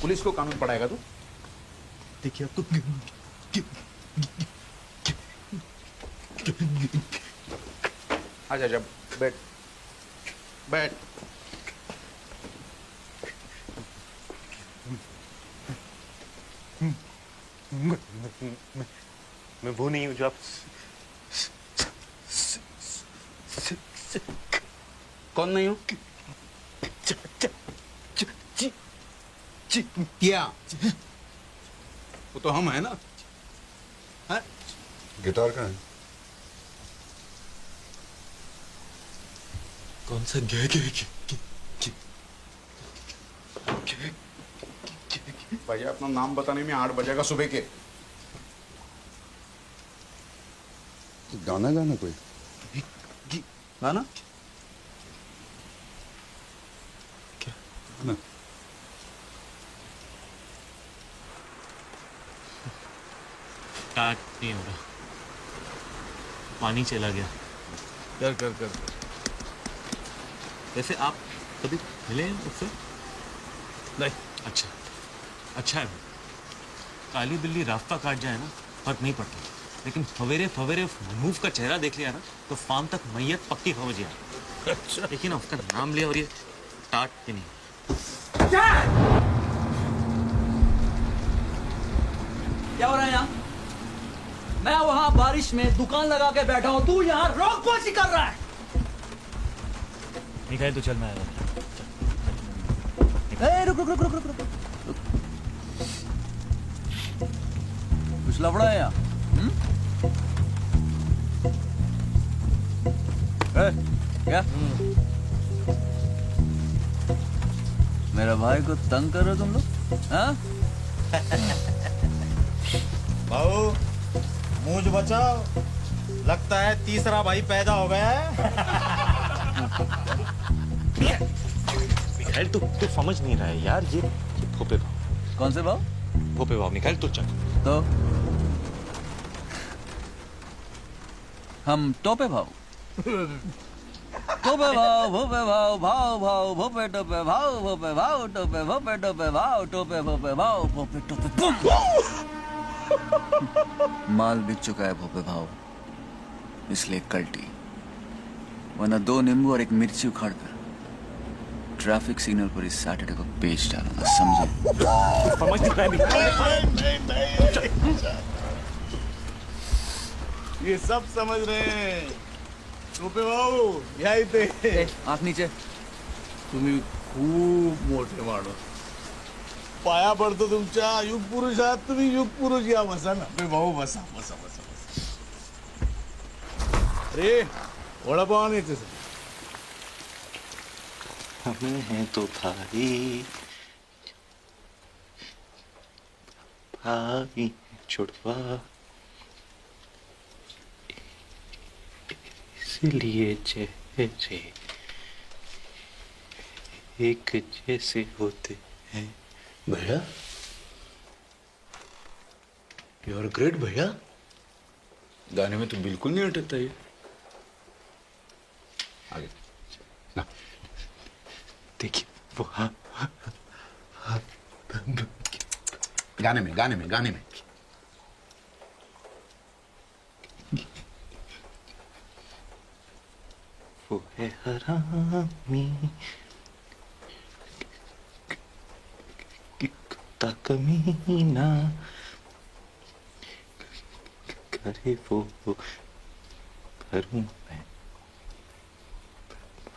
पुलिस को कानून पढ़ाएगा तू? देखिए आपको आजा जब बैठ बैठ। मैं वो नहीं हूँ जो आप कौन नहीं हो? क्या? वो तो हम है ना। है? गिटार कहाँ है? कौन सा भैया अपना नाम बताने में 8 बजेगा सुबह के। गाना गाना कोई? गाना? क्या? ना स्टार्ट नहीं हो रहा, पानी चला गया। कर कर कर। वैसे आप कभी मिले हैं उससे? नहीं। अच्छा अच्छा है। काली बिल्ली रास्ता काट जाए ना फर्क नहीं पड़ता, लेकिन फवेरे फवेरे महमूद का चेहरा देख लिया ना तो फार्म तक मैयत पक्की समझ गया। अच्छा। देखिए ना उसका नाम लिया और ये स्टार्ट भी नहीं। क्या हो रहा है यहाँ? मैं वहां बारिश में दुकान लगा के बैठा हूं, तू यहाँ रोक पोछी कर रहा है। मिखाइल तो चल, मैं आया। रुक रुक रुक रुक रुक रुक कुछ लफड़ा है यहाँ? क्या मेरा भाई को तंग कर रहे हो तुम लोग? हाँ? भाऊ मुझ बचाओ, लगता है तीसरा भाई पैदा हो गया है। मिखाइल तू समझ नहीं रहा है यार, ये भोपे भाव। कौन से भाव? भोपे भाव मिखाइल, तू चल। तो हम टोपे भाव, टोपे भाव, भोपे भाव, भाव भाव, भोपे टोपे भाव, भोपे भाव, टोपे भोपे टोपे भाव, टोपे भोपे भाव, भोपे टोपे बम। माल बिक चुका है भोपे भाव, इसलिए कल्टी, वरना 2 नींबू और 1 मिर्ची उखाड़ कर ट्रैफिक सिग्नल पर इस सैटरडे को बेच डालूंगा, समझे? समझ नहीं रहा है। ये सब समझ रहे हैं। टोपे भाऊ यही थे। आंख नीचे। तुम्ही खूप मोठे माणूस, पाया पडतो तुमच्या, युग पुरुष आहात तुम्ही, युग पुरुष या, बसा ना भाऊ, बसा बसा बसा बसा। अरे वडापाव आणायचं सर। हमें है तो भाई, भाई छुड़वा, इसलिए चेहरे एक जैसे होते हैं। भैया यू आर ग्रेट भैया, गाने में तो बिल्कुल नहीं अटकता ये। आगे ना देखिए वो, हाँ गाने में गाने में गाने में। वो है हरामी, कुत्ता कमीना, करे वो करूं मैं,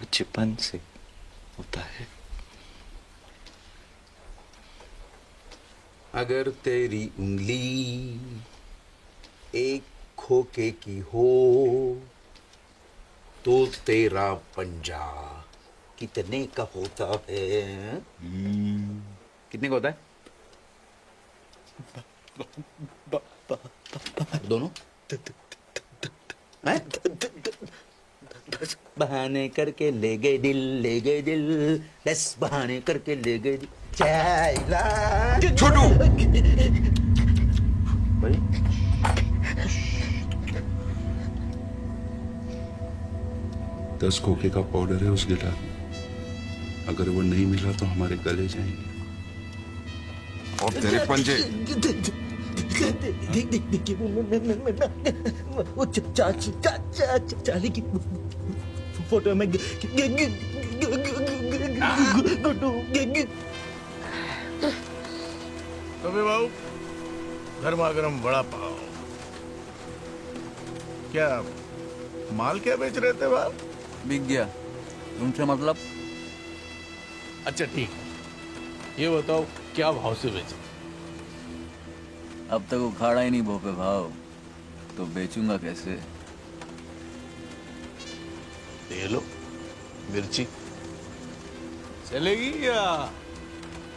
बचपन से होता है। अगर तेरी उंगली एक खोके की हो तो तेरा पंजा कितने का होता है? कितने का होता है दोनों? बहाने करके ले गए दिल, 10 बहाने करके ले गए दिल। छोटू, भाई 10 खोखे का पाउडर है उस गिटार में, अगर वो नहीं मिला तो हमारे गले जाएंगे। और तेरे पंजे वो चाली की फोटो में टोपे भाऊ गर्मा गर्म वड़ा पाव, क्या माल क्या बेच रहे थे भाव? बिक गया, तुमसे मतलब? अच्छा ठीक है, ये बताओ क्या भाव से बेचे? अब तक उखाड़ा ही नहीं भोपे भाव, तो बेचूंगा कैसे? दे लो मिर्ची, चलेगी या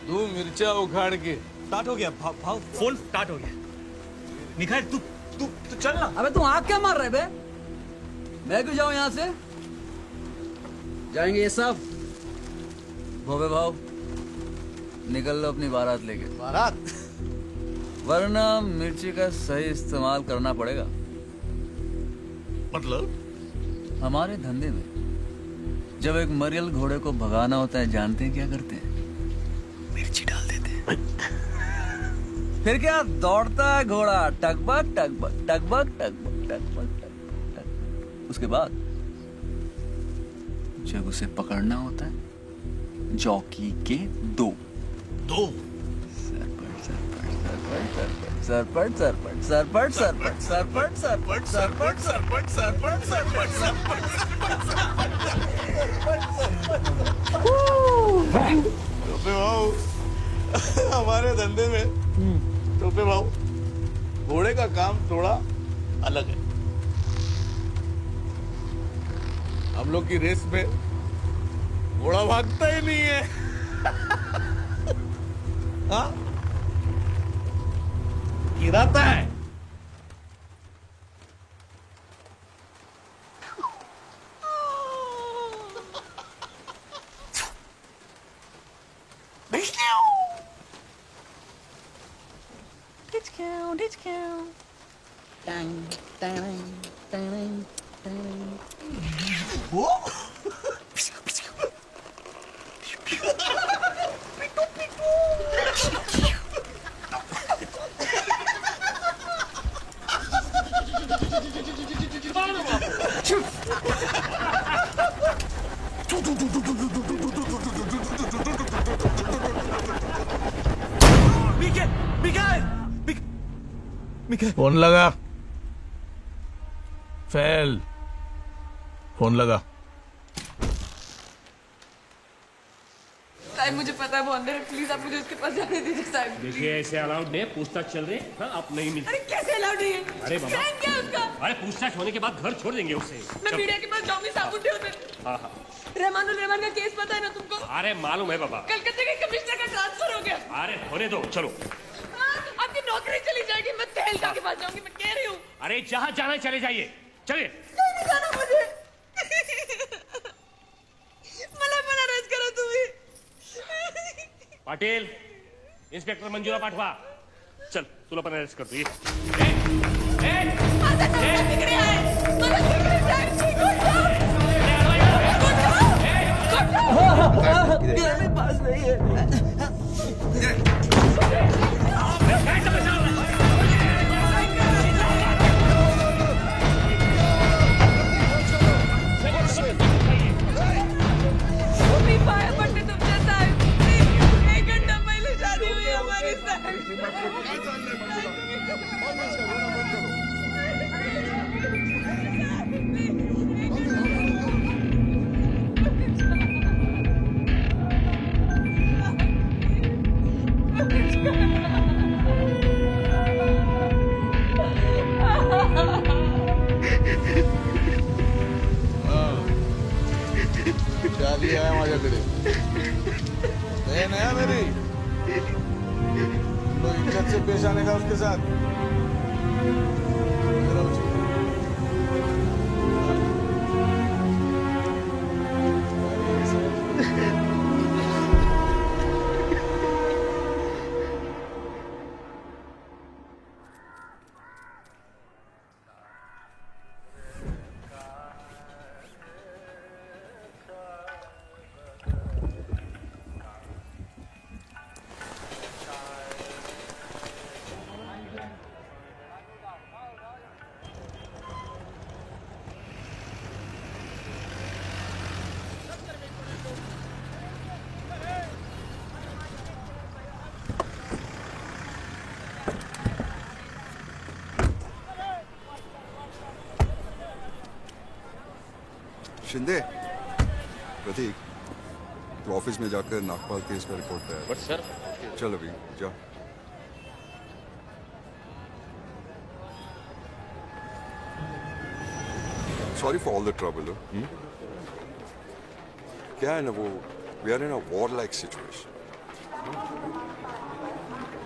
तू मिर्चा उखाड़ के? स्टार्ट हो गया भाव, फोन स्टार्ट हो गया। मिखाइल तू चल ना। अबे तू आग क्या मार रहे बे? मैं क्यों जाऊं यहाँ से? जाएंगे ये सब। भोपे भाव निकल लो अपनी बारात लेके। बारात? वरना मिर्ची का सही इस्तेमाल करना पड़ेगा। मतलब? हमारे धंधे में जब एक मरियल घोड़े को भगाना होता है, जानते हैं क्या करते हैं? मिर्ची डाल देते हैं। फिर क्या दौड़ता है घोड़ा, टकबक टकबक टकबक टकबक टकबक टकबक। उसके बाद जब उसे पकड़ना होता है, जॉकी के 2 दो सरपट सरपट सरपट सरपट सरपट सरपट सरपट सरपट सरपट सरपट सरपट सरपट सरपट सरपट सरपट टोपे भाऊ हमारे धंधे में टोपे भाऊ घोड़े का काम थोड़ा अलग है। हम लोग की रेस में घोड़ा भागता ही नहीं है। हाँ गिराता है। फोन लगा फेल फोन लगा। साहब मुझे पता है वो अंदर है, प्लीज आप मुझे उसके पास जाने दीजिए साहब। देखिए ऐसे अलाउड नहीं, पूछताछ चल रही है, आप नहीं मिलते। अरे कैसे अलाउड नहीं है? अरे बाबा फ्रेंड क्या है उसका? अरे पूछताछ होने के बाद घर छोड़ देंगे उसे। मैं मीडिया के पास जाऊंगी साहब उठे उधर। हाँ हाँ रहमान का केस पता है ना तुमको? अरे मालूम है बाबा। कलकत्ते के कमिश्नर का ट्रांसफर हो गया। अरे होने दो चलो। आपकी नौकरी चली जाएगी, मैं तहलका के पास जाऊंगी, मैं कह रही हूँ। अरे जहाँ जाना है चले जाइए, चलिए। नहीं जाना मुझे। मला अरेस्ट करो तुम्ही। पाटील इंस्पेक्टर मंजुळा पाठवा। चल तुला पण अरेस्ट करतो ये। मेरे पास नहीं है। चाबी आहे माझ्याकडे। बहन है मेरी, तो इज्जत से पेश आने का उसके साथ। शिंदे, प्रतीक, तो ऑफिस में जाकर नागपाल केस का रिपोर्ट तैयार। बट सर चल अभी जा। Sorry for all the trouble. क्या है ना वो, we are in a war like situation.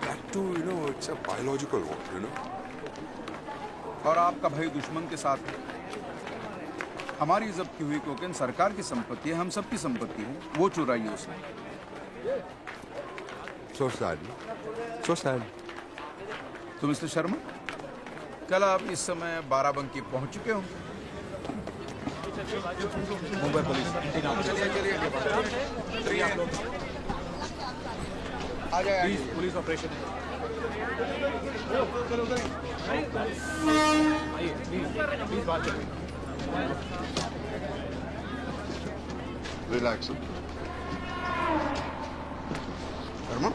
That too you know it's a biological war, you know. और आपका भाई दुश्मन के साथ है। हमारी जब्त हुई कोकेन सरकार की संपत्ति है, हम सबकी संपत्ति है, वो चुराई है उसने। So sad. So sad. तो मिस्टर शर्मा, कल आप इस समय बाराबंकी पहुंच चुके होंगे। मुंबई पुलिस आ जाए पुलिस ऑपरेशन। प्लीज बात करिए। Relax. शर्मा,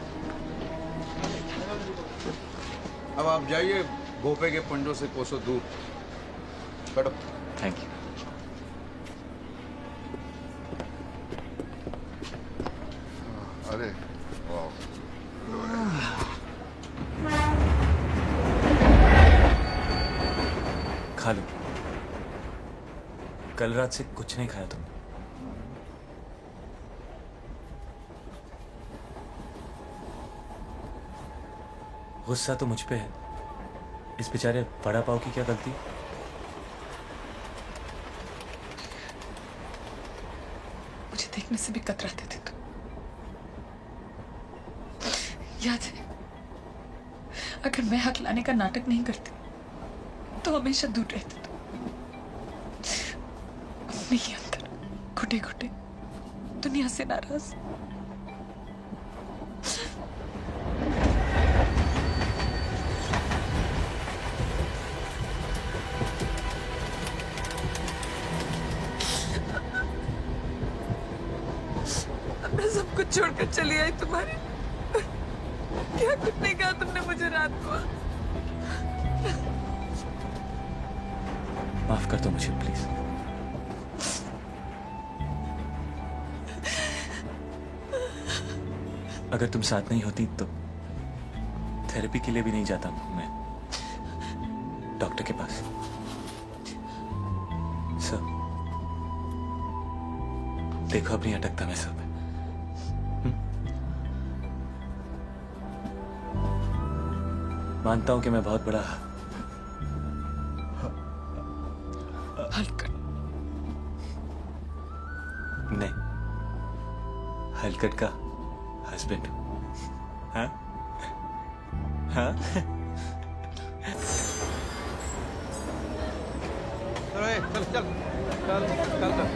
अब आप जाइए भोपे के पंजों से कोसों दूर। बैठो। Thank you. अरे खा लो। कल रात से कुछ नहीं खाया तुमने। गुस्सा तो मुझ पे है। इस बेचारे वड़ा पाव की क्या गलती? मुझे देखने से भी कतराते थे तुम, याद है? अगर मैं हक लाने का नाटक नहीं करती तो हमेशा दूर रहते तुम। अपने ही अंदर घुटे घुटे दुनिया से नाराज। मैं सब कुछ छोड़कर चली आई तुम्हारे। क्या कुछ नहीं कहा तुमने मुझे रात को। माफ कर दो मुझे प्लीज। अगर तुम साथ नहीं होती तो थेरेपी के लिए भी नहीं जाता मैं डॉक्टर के पास। सर देखो अब नहीं अटकता मैं सब। मानता हूं कि मैं बहुत बड़ा हलकट नहीं हलकट का हस्बैंड। हाँ हाँ चल चल चल चल चल।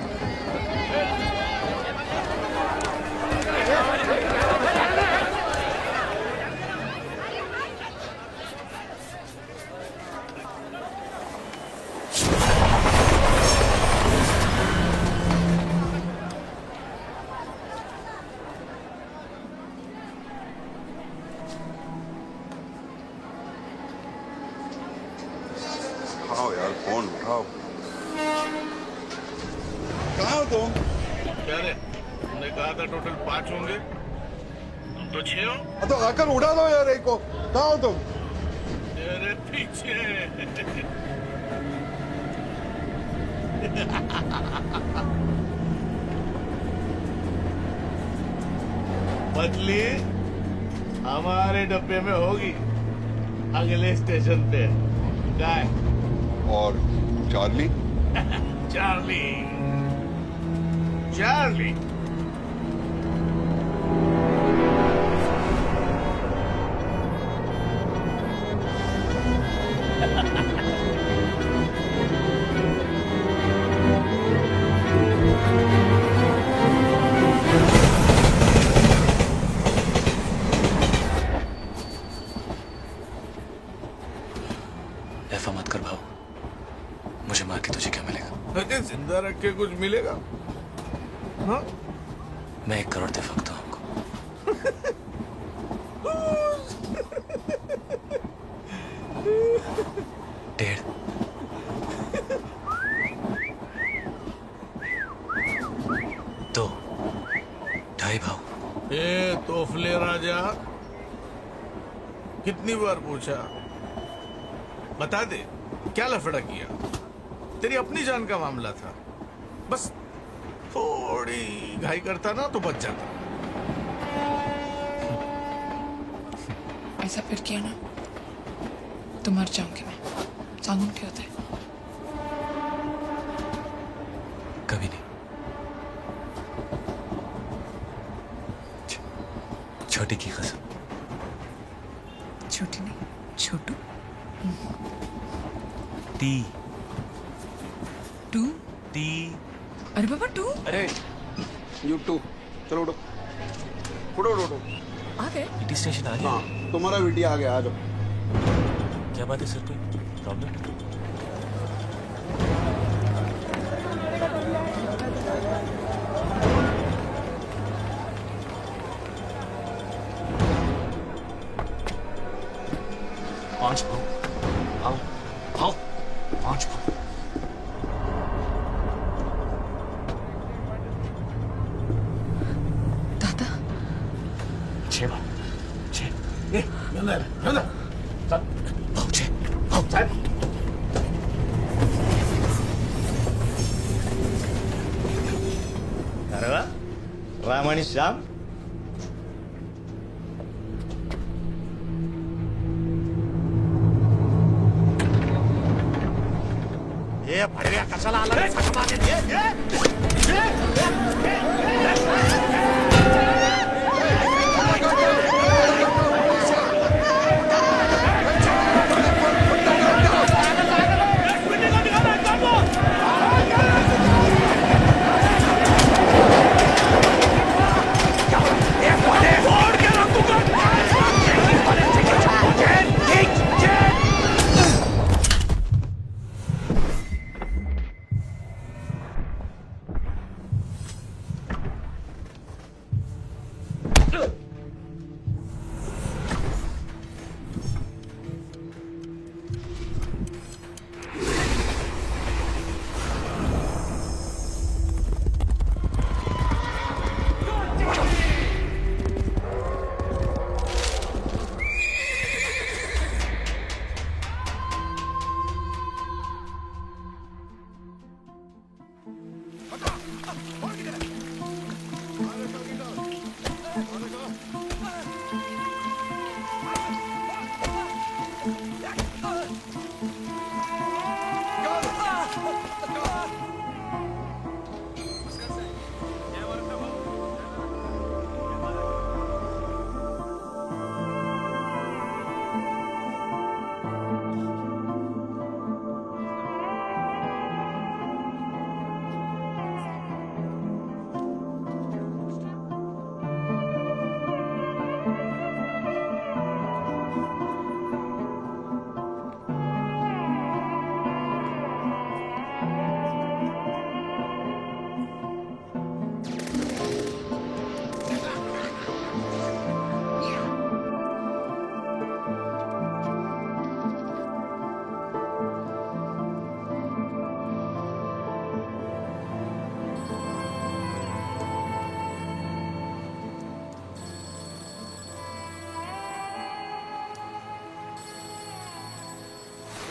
उठाओ यार फोन उठाओ। कहाँ हो तुम? क्या रे? तुमने कहा था टोटल 5 होंगे, तुम तो 6 हो। तो आकर उड़ा दो यार एक को। कहाँ हो तुम? तेरे पीछे। बदली हमारे डब्बे में होगी अगले स्टेशन पे। गाय और चार्ली? चार्ली चार्ली ऐसा मत कर भाव। मुझे मार के तुझे क्या मिलेगा? अरे जिंदा रख के कुछ मिलेगा? हाँ? मैं 1 करोड़ दे सकता हूँ हमको। डेढ़। दो। 2.5 भाव। ए तोफले राजा, कितनी बार पूछा? बता दे क्या लफड़ा किया? तेरी अपनी जान का मामला था, बस थोड़ी घाई करता ना तो बच जाता। ऐसा फिर किया ना तो मर जाऊंगी मैं। कानून क्या होता है? कभी नहीं। छोटी की कसम। छोटी नहीं, छोटू। टी टू टी। अरे बाबा टू। अरे यू टू चलो उठो उठो उठो उठो। आ गए? ईटी स्टेशन आ गया। हाँ तुम्हारा वीटी आ गया, आ जाओ। क्या बात है सर, कोई प्रॉब्लम? 5 भाव आओ आओ 5 भाव दादा 6 भाव 6 अंदर अंदर भाव 6 भाव अरे वा राम आणि श्याम हे भडव्या कशाला आला रे सकाळी?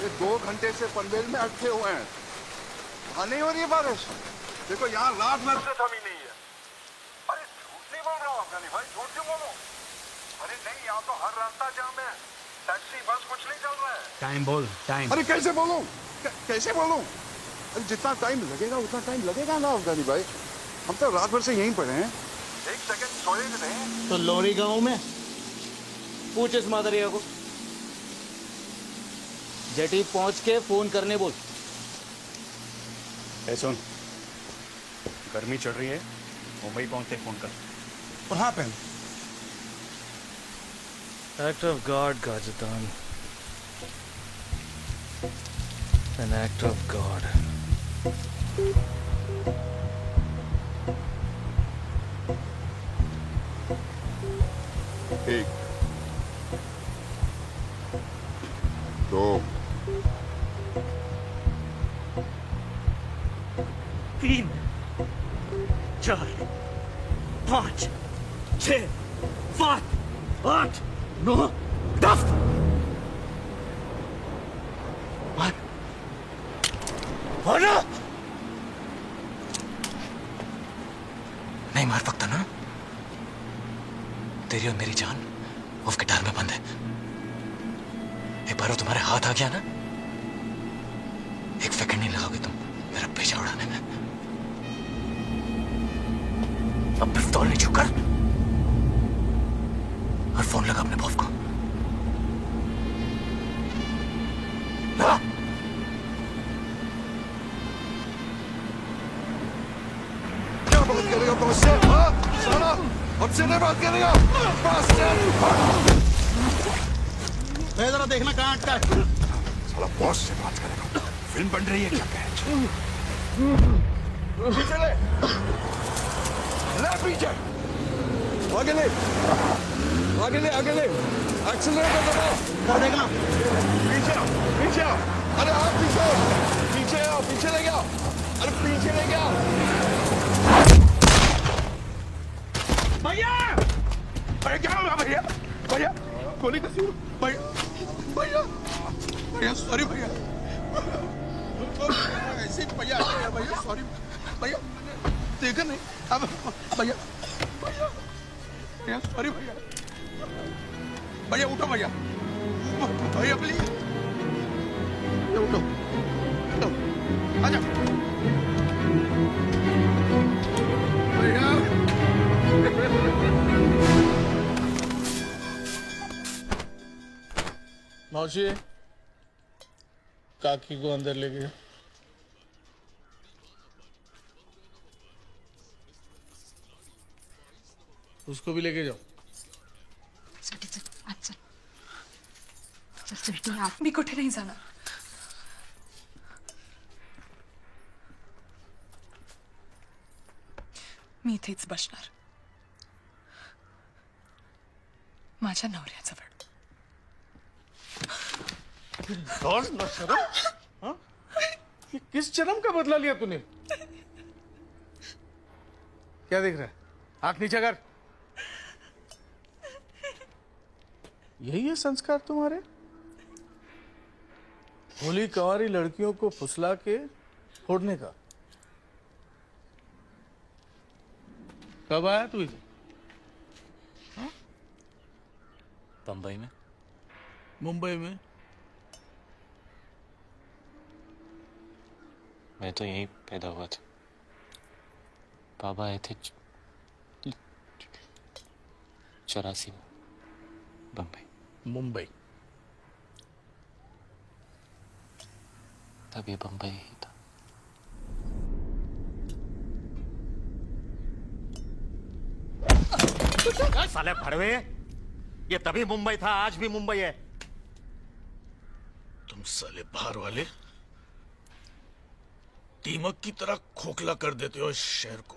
ये 2 घंटे से पनवेल में अटके हुए हैं। हाँ नहीं हो रही है बारिश। देखो यहाँ रात भर से थमी नहीं है। अरे झूठ नहीं बोल रहा हूँ अफगानी भाई, झूठ क्यों बोलूं? अरे नहीं, यहाँ तो हर रास्ता जाम है, टैक्सी बस कुछ नहीं चल रहा है। टाइम बोल टाइम अरे कैसे बोलूं? कैसे बोलूं? अरे जितना टाइम लगेगा उतना टाइम लगेगा ना अफगानी भाई। हम तो रात भर से यहीं पड़े हैं। 1 सेकंड सोए भी नहीं। तो लोरी गांव में पूछ इस मादरिया को, जेटी पहुंच के फोन करने बोल। ए सुन, गर्मी चढ़ रही है, मुंबई पहुंचते फोन कर। और हाँ पहन Act of God, Gajetan. An act of God. 1 2 3 4 5 6 7 8 9 10 नहीं मार सकता ना? तेरी और मेरी जान उस गिटार में बंद है। एक बार वो तुम्हारे हाथ आ गया ना, 1 सेकंड नहीं लगाओगे तुम मेरा पेशा उड़ाने में। अब पिस्तौल नीचे कर और फोन लगा अपने बॉस को। लगा। क्या बात करेगा बॉस से? साला हमसे नहीं बात करेगा बॉस से। जरा देखना कहाँ अटका है। साला बॉस से बात करेगा। फिल्म बन रही है क्या? पीछे ले पीछे आगे ले। आगे ले एक्सीलरेटर दबाओ। कर देगा। पीछे आओ। अरे आप पीछे ले गया। अरे पीछे ले गया। भैया क्या होगा भैया गोली कैसी भैया सॉरी भैया ऐसे भैया सॉरी भैया देखा नहीं अब भैया सॉरी भैया उठो भैया प्लीज उठो आजा भैया मौसी काकी को अंदर ले गए। उसको भी लेके जाओ। चल मी कुठे नाही जाणार। मी इथेच बसणार माझ्या नवऱ्याजवळ। शर्म हाँ? ये किस शर्म का बदला लिया तूने? क्या देख रहा है? आंख नीचे कर। यही है संस्कार तुम्हारे? भोली कंवारी लड़कियों को फुसला के फोड़ने का। कब आया तू इधर? बम्बई में। मुंबई में? मैं तो यहीं पैदा हुआ था। बाबा आए थे 84 में मुंबई। तब ये बम्बई ही था। साले भड़वे, ये तभी मुंबई था, आज भी मुंबई है। तुम साले बाहर वाले दीमक की तरह खोखला कर देते हो इस शहर को।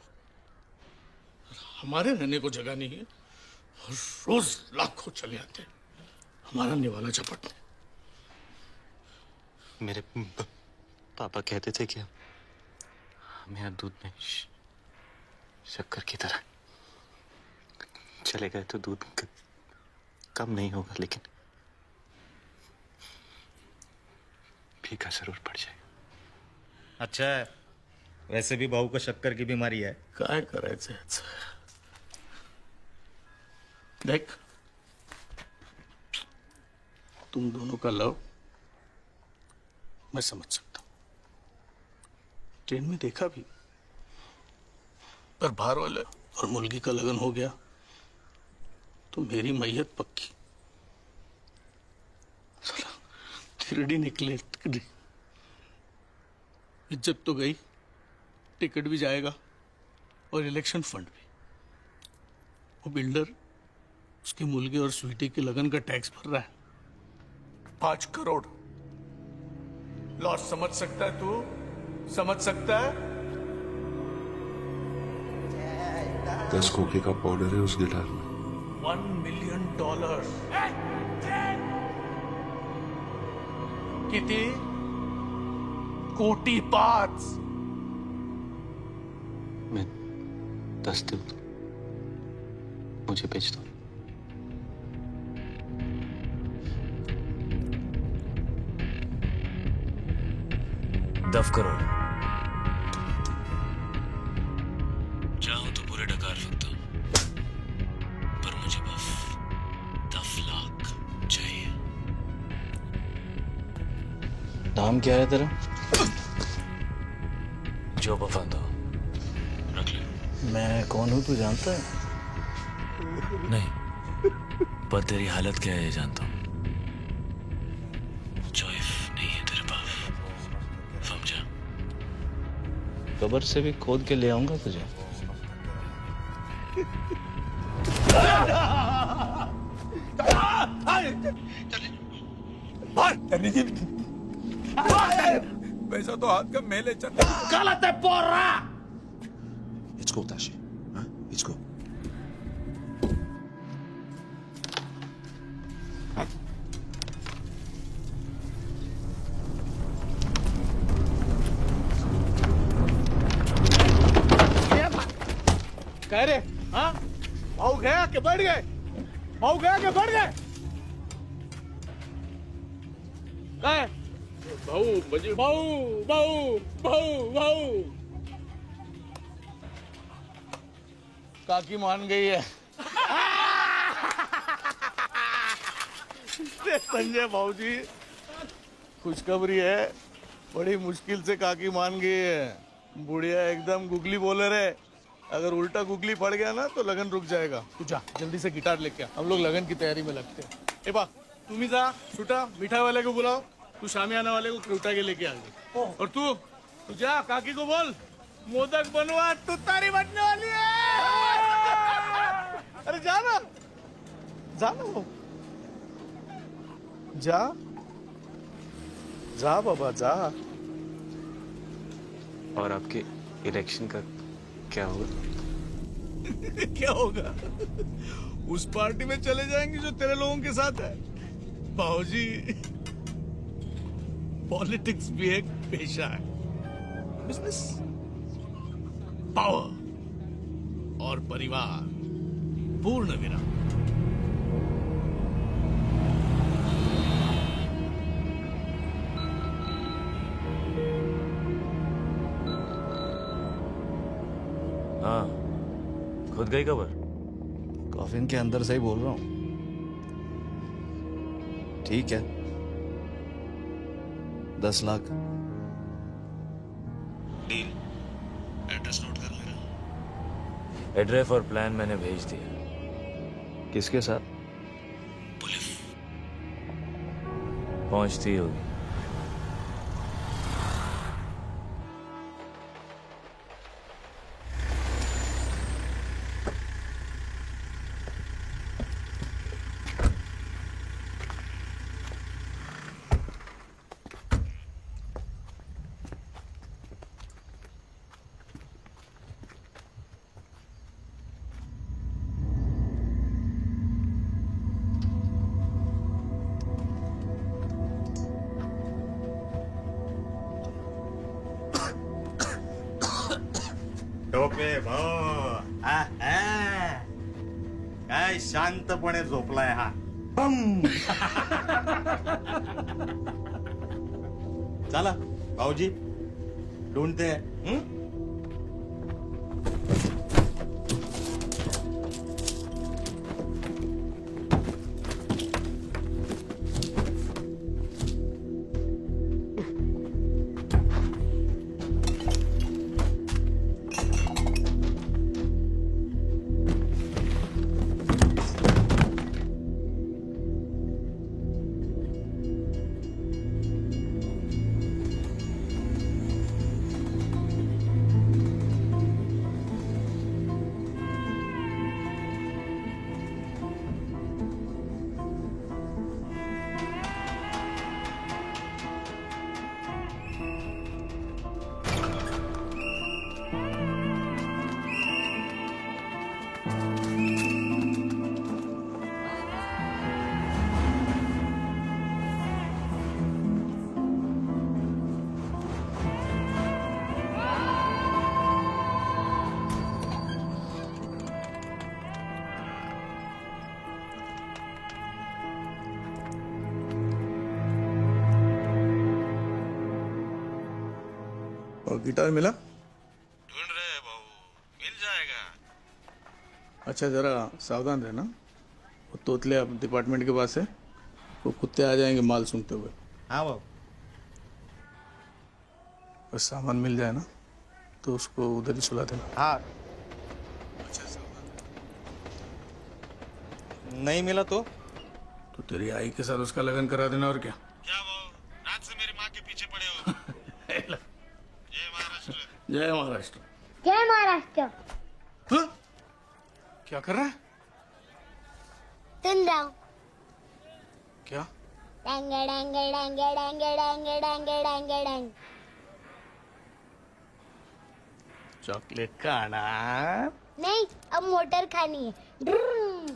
हमारे रहने को जगह नहीं है और रोज लाखों चले आते हैं हमारा निवाला झपटने। मेरे पापा कहते थे कि हम यहाँ दूध में शक्कर की तरह चले गए तो दूध कम नहीं होगा, लेकिन फीका जरूर पड़ जाएगा। अच्छा है, वैसे भी बहू को शक्कर की बीमारी है। काय करायचं याचं? देख, तुम दोनों का लव मैं समझ सकता हूं, ट्रेन में देखा भी, पर बाहर वाले और मुलगी का लगन हो गया तो मेरी मैयत पक्की। तिरड़ी निकले, इज्जत तो गई, टिकट भी जाएगा और इलेक्शन फंड भी। वो बिल्डर उसकी मुलगी और स्वीटी की लगन का टैक्स भर रहा है 5 करोड़। लॉस समझ सकता है तू? समझ सकता है? 10 खोखे का पाउडर है उस गिटार में। $1 million। किती? कोटी 5। मैं 10 दूं, मुझे बेच दो। $10 करोड़ चाहो तो पूरे डकार सकता हूं, पर मुझे बस 10 लाख चाहिए। नाम क्या है तेरा? जो पसंद हो रख ले। मैं कौन हूँ तू जानता है? नहीं, पर तेरी हालत क्या है ये जानता हूं। चॉइस नहीं है तेरे पास, समझा? कब्र से भी खोद के ले आऊंगा तुझे। पैसा तो हाथ का मेले चल। गलत है पोरा। Let's go, Tashi. Huh? Let's go. कह रे हाँ भाऊ गया कि बढ़ गए भाऊ गया कि बढ़ गए कहे भाऊ बजी भाऊ भाऊ भाऊ भाऊ काकी मान गई है संजय भाऊ जी खुशखबरी है बड़ी मुश्किल से काकी मान गई है बुढ़िया एकदम गुगली बोले रे अगर उल्टा गुगली पड़ गया ना तो लगन रुक जाएगा तू जा जल्दी से गिटार लेके आ हम लोग लगन की तैयारी में लगते हैं ए बा तुम ही जा छूटा मिठाई वाले को बुलाओ तू शामियाना वाले को उठा के लेके आ गई और तू जा काकी को बोल मोदक बनवा तू तारी बनने वाली है अरे जा ना जा बाबा जा और आपके इलेक्शन का क्या होगा क्या होगा उस पार्टी में चले जाएंगे जो तेरे लोगों के साथ है बाबूजी पॉलिटिक्स भी एक पेशा है बिजनेस पावर और परिवार पूर्ण विराम हाँ खुद गई खबर कॉफिन के अंदर से ही बोल रहा हूँ ठीक है 10 लाख डील एड्रेस नोट कर मेरा एड्रेस और प्लान मैंने भेज दिया किसके साथ पुलिस पहुंचती होगी टोपे भाऊ काय शांतपणे झोपलाय हा चला भाऊजी ढूंढते हैं और गिटार मिला ढूंढ रहे हैं बाबू मिल जाएगा अच्छा जरा सावधान रहना वो तोतले डिपार्टमेंट के पास है वो कुत्ते आ जाएंगे माल सूंघते हुए हाँ बाबू बस सामान मिल जाए ना तो उसको उधर ही सुला देना हाँ अच्छा सावधान नहीं मिला तो तेरी आई के साथ उसका लगन करा देना और क्या रात से मेरी माँ के पीछे पड़े हो जय महाराष्ट्र जय महाराष्ट्र हाँ? क्या कर रहा है सुन रहा हूँ क्या डांग डांग डांग डांग डांग डांग डांग डांग चॉकलेट खाना नहीं अब मोटर खानी है ड्रुम।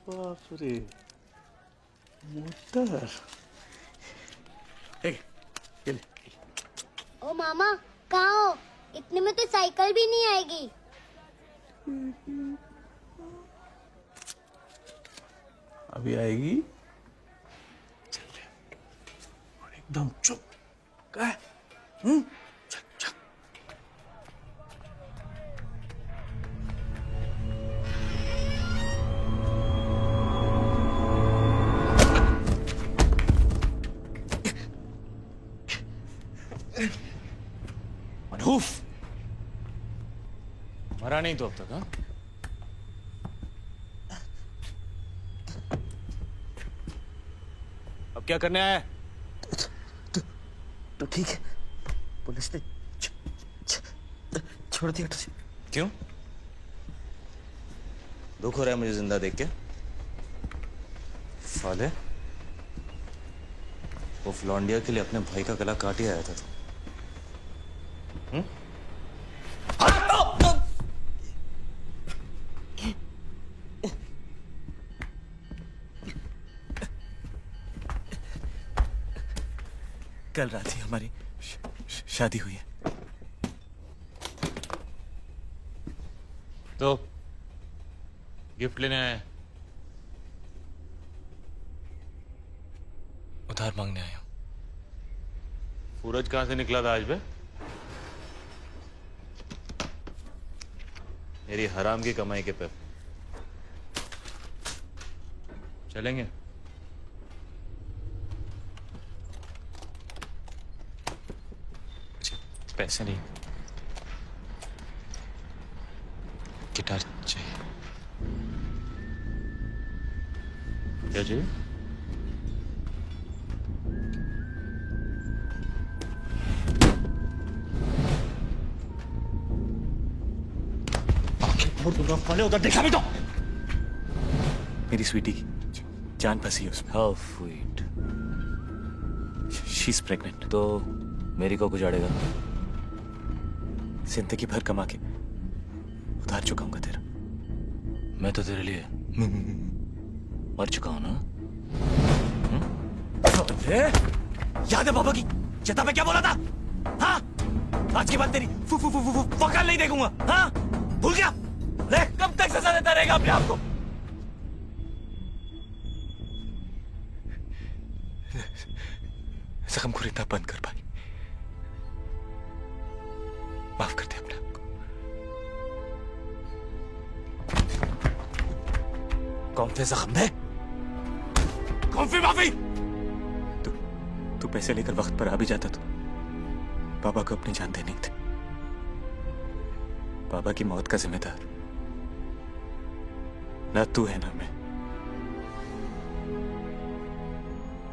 बाप रे मोटर ओ मामा कहाँ हो? इतने में तो साइकिल भी नहीं आएगी। अभी आएगी। एकदम चुप। क्या है? मनहूफ मरा नहीं तो अब तक। हाँ अब क्या करने आया है? तो ठीक है, पुलिस ने छोड़ दिया तुझे। क्यों? दुख हो रहा है मुझे जिंदा देख के? साले वो फ्लॉन्डिया के लिए अपने भाई का गला काट ही आया था तू। कल रात ही हमारी शादी हुई है। तो गिफ्ट लेने आया? उधार मांगने आया हूं। सूरज कहां से निकला था आज बे? मेरी हराम की कमाई के पे चलेंगे? पैसे नहीं, गिटार चाहिए। क्या चाहिए? उधर देखा भी तो। मेरी स्वीटी की जान फंसी है उसमें। How sweet. She is pregnant. तो मेरी को गुजारेगा? जिंदगी भर कमा के उधार चुकाऊंगा तेरा। मैं तो तेरे लिए मर चुका हूं ना। याद है बाबा की चिता में क्या बोला था? हाँ, आज के बाद तेरी वकाल नहीं देखूंगा। हाँ, भूल गया? देख कब तक सजा देता रहेगा अपने आप को। जख्म इतना बंद कर भाई, माफ कर दे अपने आप को। कौन से जख्म है? कौन सी माफी? तू पैसे लेकर वक्त पर आ भी जाता तो बाबा को अपनी जान देनी थी। बाबा की मौत का जिम्मेदार ना तू है ना मैं,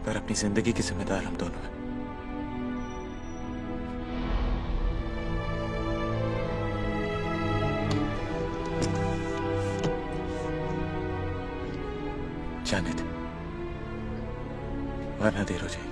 पर अपनी जिंदगी की जिम्मेदार हम दोनों हैं। जाने दे, वरना देर हो जाएगी।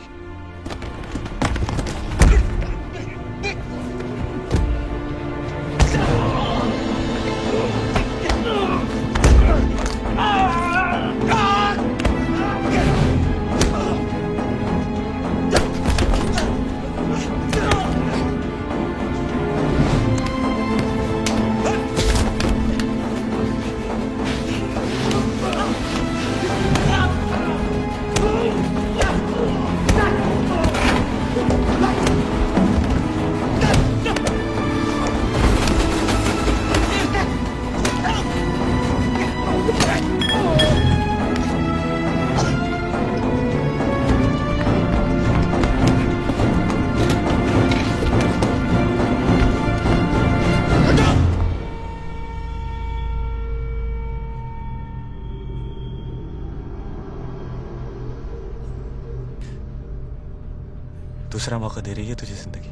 दूसरा मौका दे रही है तुझे जिंदगी।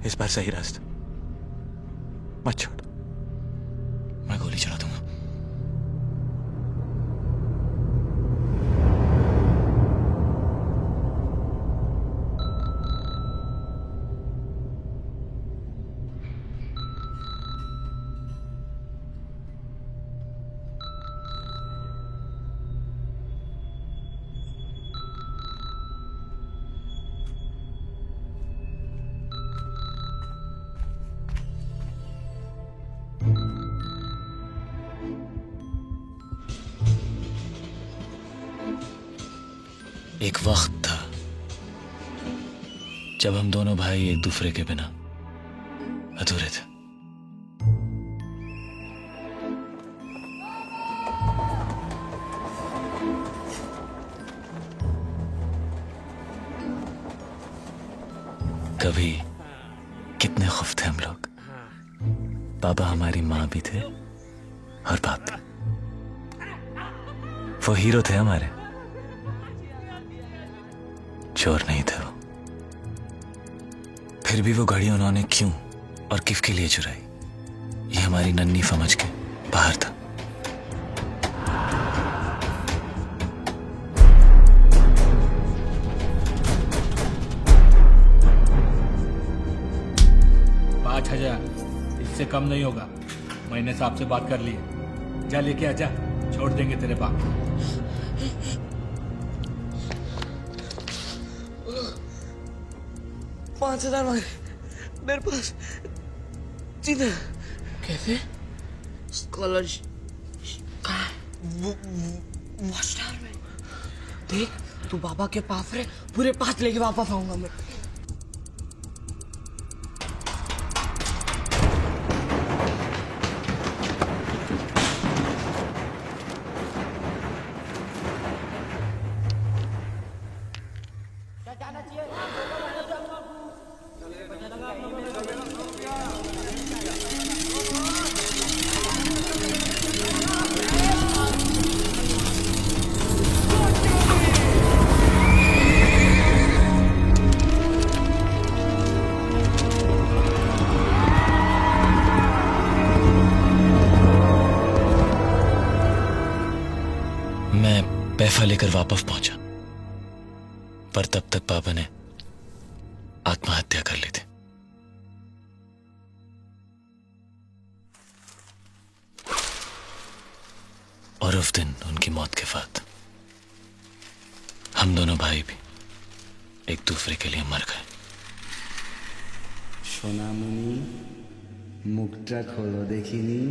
इस बार सही रास्ता मत छोड़। मैं गोली चला दूंगा। एक वक्त था जब हम दोनों भाई एक दूसरे के बिना अधूरे थे। कभी कितने खुश थे हम लोग। पापा हमारी माँ भी थे और बाप भी। वो हीरो थे हमारे, चोर नहीं थे वो। फिर भी वो घड़ी उन्होंने क्यों और किस के लिए चुराई, ये हमारी नन्ही समझ के बाहर था। इससे कम नहीं होगा। मैंने साहब से बात कर ली है। जा लेके आजा, छोड़ देंगे तेरे बाप। $5,000 मांगे मेरे पास। जीना कैसे? स्कॉलरशिप मास्टर में देख, तू बाबा के पास रहे, पूरे 5 लेके वापस आऊंगा मैं। मैं पैसा लेकर वापस पहुंचा, पर तब तक पापा ने आत्महत्या कर ली थी। और उस दिन उनकी मौत के बाद हम दोनों भाई भी एक दूसरे के लिए मर गए। সোনামণি মুখটা খোলো দেখিনি।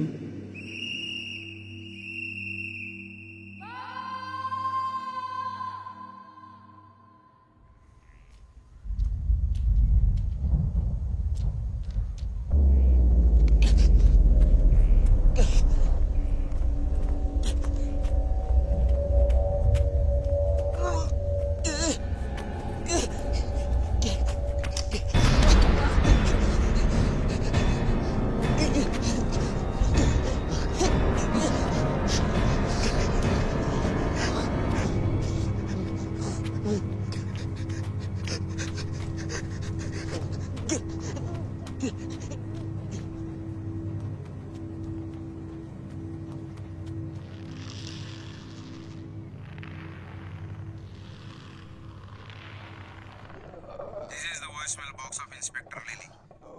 This is the voicemail box of Inspector Lily.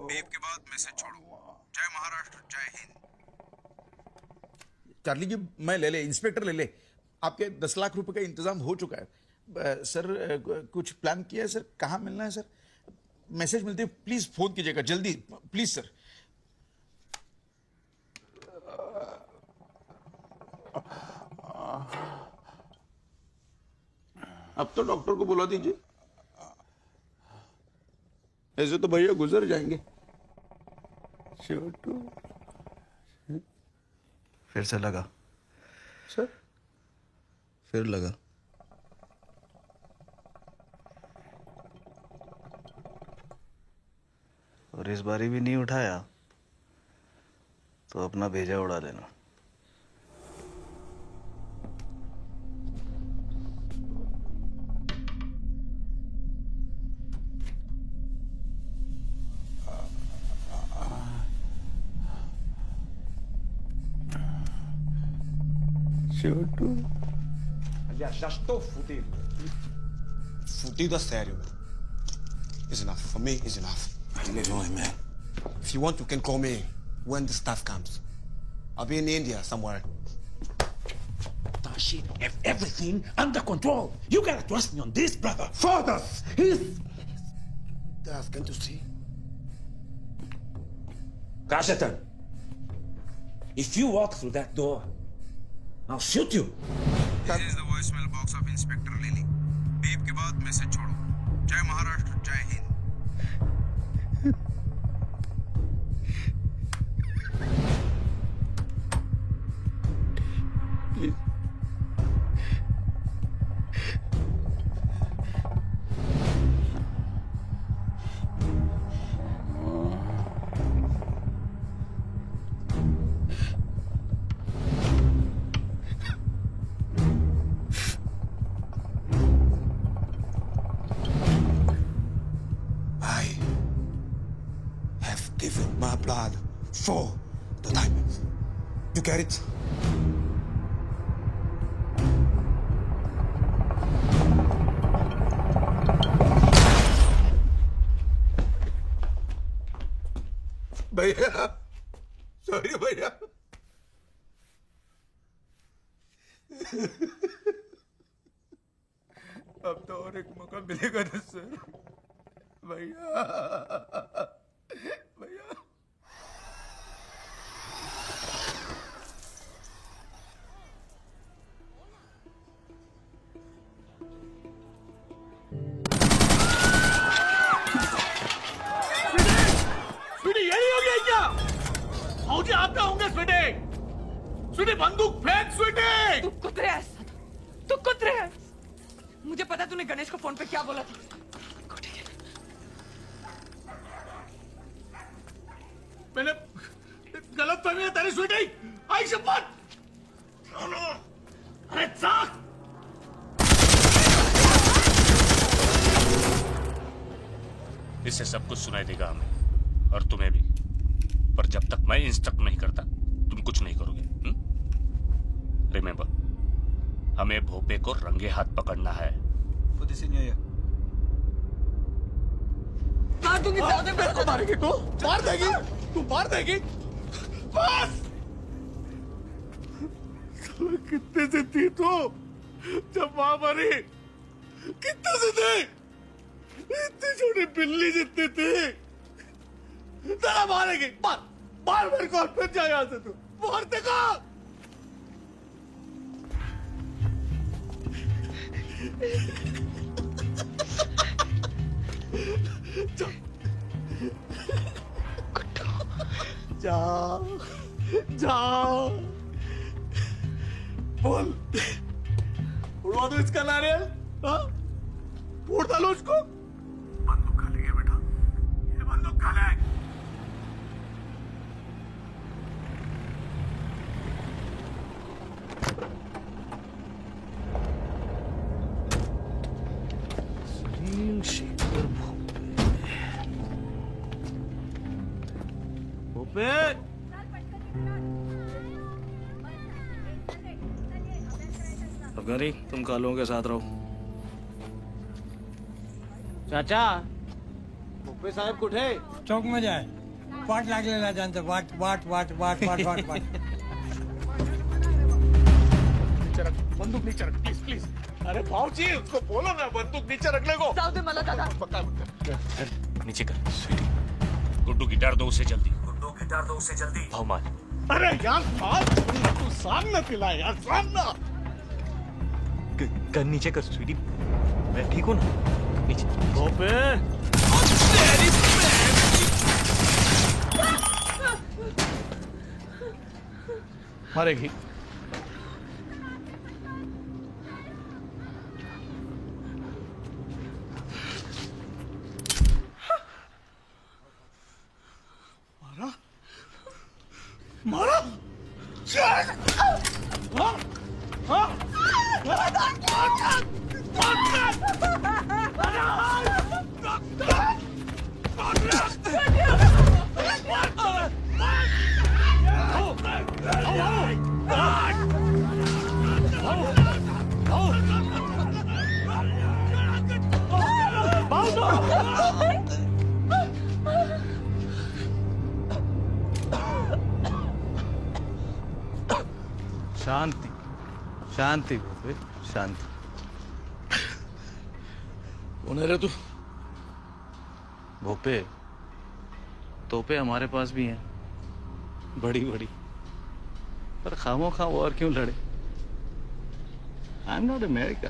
Babe के बाद मैसेज छोड़ो। जय महाराष्ट्र, जय हिंद। चार्ली जी, मैं ले ले, इंस्पेक्टर ले ले। आपके 10 लाख रुपए का इंतजाम हो चुका है। सर कुछ प्लान किया है सर? कहाँ मिलना है सर? मैसेज मिलते ही प्लीज फोन कीजिएगा जल्दी, प्लीज सर। अब तो डॉक्टर को बुला दीजिए, ऐसे तो भैया गुजर जाएंगे। छोटू फिर से लगा सर, फिर लगा। और इस बारी भी नहीं उठाया तो अपना भेजा उड़ा देना। छोटू Aliás, já estou fudido. Fudido a sério, meu. It's enough. For me, it's enough. Leave him, man. If you want, you can call me when the stuff comes. I'll be in India somewhere. Tashi, have everything under control. You gotta trust me on this, brother. Fathers! That's going to see. Kashatan, if you walk through that door, I'll shoot you. This is the voicemail box of Inspector Lily. Beep के बाद message छोड़ो। जय महाराष्ट्र, जय Hind. Given my blood for the diamonds. You get it? भैया, sorry भैया। अब तो और एक मौका मिलेगा ना सर। भैया भैया स्वीटी यही हो गया क्या? फौजी आप पे होंगे स्वीटी। स्वीटी बंदूक फेंक स्वीटी। तू कुतरे है, तू कुतरे है। मुझे पता तूने गणेश को फोन पे क्या बोला था। मैंने गलत फहमी है तेरी स्वीटी। आई शपथ। अरे चाक। इससे सब कुछ सुनाई देगा हमें और तुम्हें भी, पर जब तक मैं इंस्ट्रक्ट नहीं करता तुम कुछ नहीं करोगे। रिमेंबर, हमें भोपे को रंगे हाथ पकड़ना है। मार दूंगी, मेरे को मारेगी तू? मार देगी तू? मार देगी? बस। कितने से थी तू जब मां मरी? कितने से थे? इतनी छोटी बिल्ली जितनी थी। तेरा मारेगी। मार मार मेरे को, फिर जा यहां से। तू मार देगा। जाओ जाओ, बोल। उड़वा दो इसका नारियल। हाँ, उड़ डालो उसको। बंदूक खाली है बेटा, ये बंदूक खाली है। सुनील शेखर भोपे। अफगानी, तुम कालों के साथ रहो। चाचा, भोपे साहेब कुठे? चौक में जाए, वाट लागलेला त्यांचं। वाट वाट वाट वाट वाट वाट वाट। बंदूक नीचे रख, प्लीज प्लीज। अरे भाऊजी, उसको बोलो ना बंदूक नीचे रखने को। जाओ दे मला दादा। नीचे कर स्वीटी। गुड्डू गिटार दो उसे जल्दी। गुड्डू गिटार दो उसे जल्दी। भाव मान। अरे यार तू सामने पिला यार, सामने। गन नीचे कर स्वीटी, मैं ठीक हूँ ना? नीचे। भोपे मारेगी। मारा मारा। हाँ शांति शांति भोपे, शांति। कौन है रे तू? भोपे, तोपे हमारे पास भी हैं, बड़ी बड़ी, पर खामो खा वॉर क्यों लड़े? I am not America.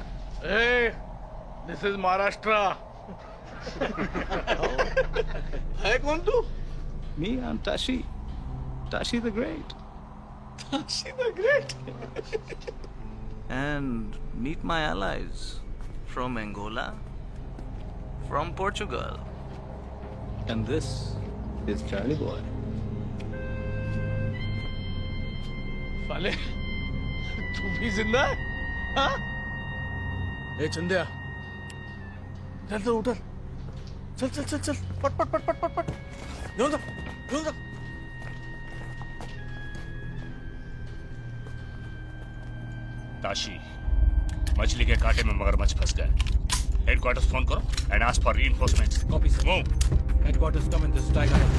This is Maharashtra. है कौन तू? Me, I'm Tashi. Tashi the Great. Tashi the Great. And meet my allies from Angola, from Portugal. And this is Charlie Boy. साले तू भी जिंदा है? हाँ? ए चंदिया, चल तो उठर, चल चल चल चल, पट पट पट पट पट पट, जोर से, जोर से। ताशी, मछली के कांटे में मगरमच्छ फंस गए। हेडक्वार्टर्स फोन करो and ask for reinforcements. Copy sir. Move. Headquarters come in this strike ahead.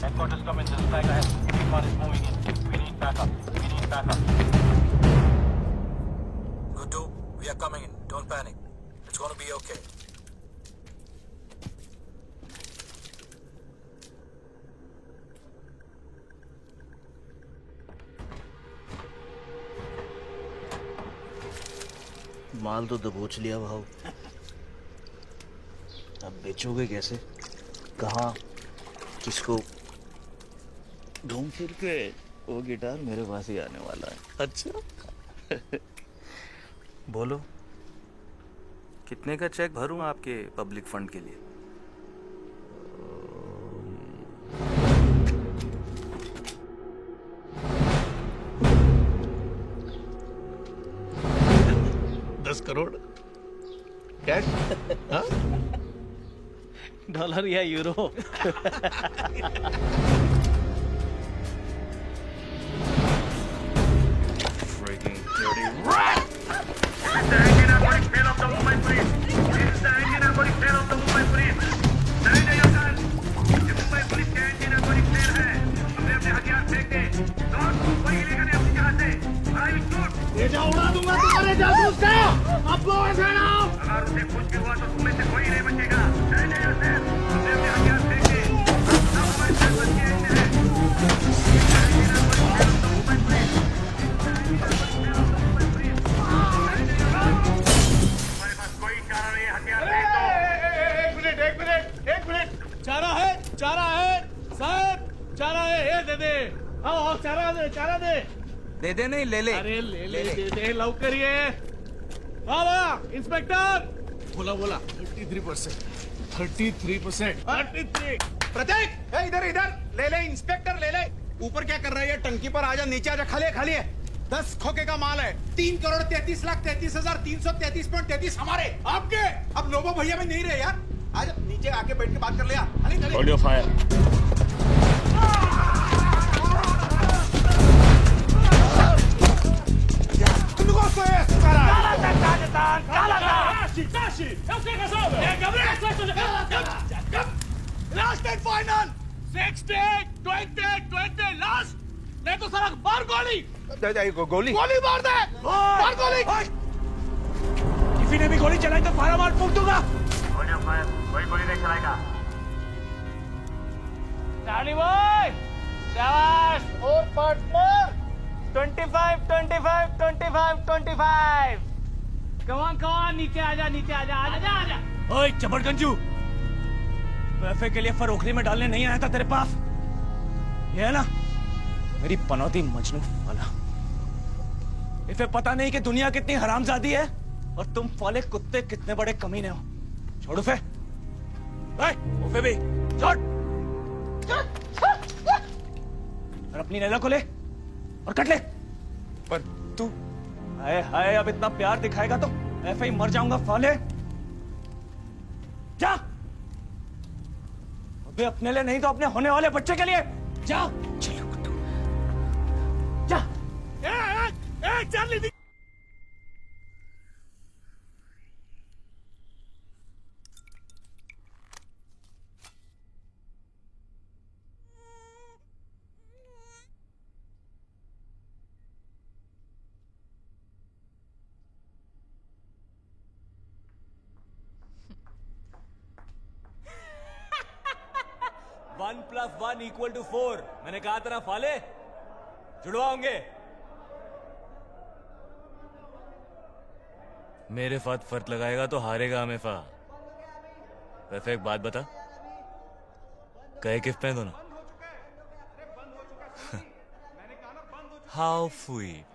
Headquarters come in this strike ahead. Everyone is moving in. We need backup. We need backup. Good, we are coming in. Don't panic. It's going to be okay. माल तो दबोच लिया भाव। अब बेचोगे कैसे? कहाँ? किसको? घूम फिर के वो गिटार मेरे पास ही आने वाला है। अच्छा। बोलो, कितने का चेक भरूं आपके पब्लिक फंड के लिए? $10 करोड़ कैश? हाँ? डॉलर या euro? Freaking dirty rat! This is the Indianapolis Fair of the Movement Police. This is the Indianapolis Fair of the Movement Police. Surrender yourself. ये मुंबई पुलिस के Indianapolis Fair है। अपने अपने हथियार फेंक दे। Don't move, कोई हिलेगा नहीं अपनी जगह से। I will shoot. ये जा उड़ा दूंगा तुम्हारे जासूस का। अब लो ऐसे ना। अगर उसे कुछ भी हुआ तो तुम में से कोई नहीं बचेगा। Surrender yourself. अपने अपने हथियार फेंक दे। सब हमारे साथ बच के ऐसे हैं। Indianapolis Fair of the Movement Police. हमारे पास कोई चारा नहीं है, हथियार नहीं तो। एक मिनट, चारा है, साहब, चारा है, ये दे दे, आओ, चारा दे। दे नहीं, ले ले। अरे ले दे दे, लवकर ये। हाँ इंस्पेक्टर, बोला 33%, 33%। प्रतीक, इधर ले इंस्पेक्टर ले ले। ऊपर क्या कर रहा है? टंकी पर आजा, नीचे आजा, खाली है। 10 खोखे का माल है। 3,33,33,333.33 हमारे, आपके। अब लोबो भैया में नहीं रहे यार। आज नीचे आके बैठ के बात कर लिया। Hold your fire. Last and final 60, 20, last. नहीं तो सारा मार गोली। गोली मार दे, मार गोली। किसी ने भी गोली चलाई तो फायदा मार फूंक दूंगा। Hold your fire. कोई गोली नहीं चलाएगा। चार्ली बॉय, शाबाश। और पार्टनर 25। कमान नीचे आजा। ओए चबड़गंजू, वैफे के लिए फरोखरी में डालने नहीं आया था तेरे पास। ये है ना मेरी पनौती मजनू वाला। इसे पता नहीं कि दुनिया कितनी हरामजादी है और तुम वाले कुत्ते कितने बड़े कमीने हो। छोड़ उसे, उसे भी छोड़। और अपनी नैला को ले और कट ले। पर तू हाय अब इतना प्यार दिखाएगा तो ऐसे ही मर जाऊंगा फाले। जा, अबे अपने लिए नहीं तो अपने होने वाले बच्चे के लिए जा। चलो कुत्तू जा। Charlie one plus one equal two 4। मैंने कहा था ना फाले, जुड़वा होंगे। मेरे साथ फर्क लगाएगा तो हारेगा हमेशा। वैसे एक बात बता, कहे किस पे दोनों? How sweet.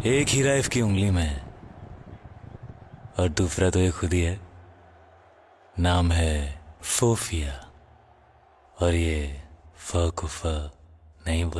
एक हीरा इसकी उंगली में है और दूसरा तो ये खुद ही है। नाम है सोफिया और ये फ को फ नहीं बोल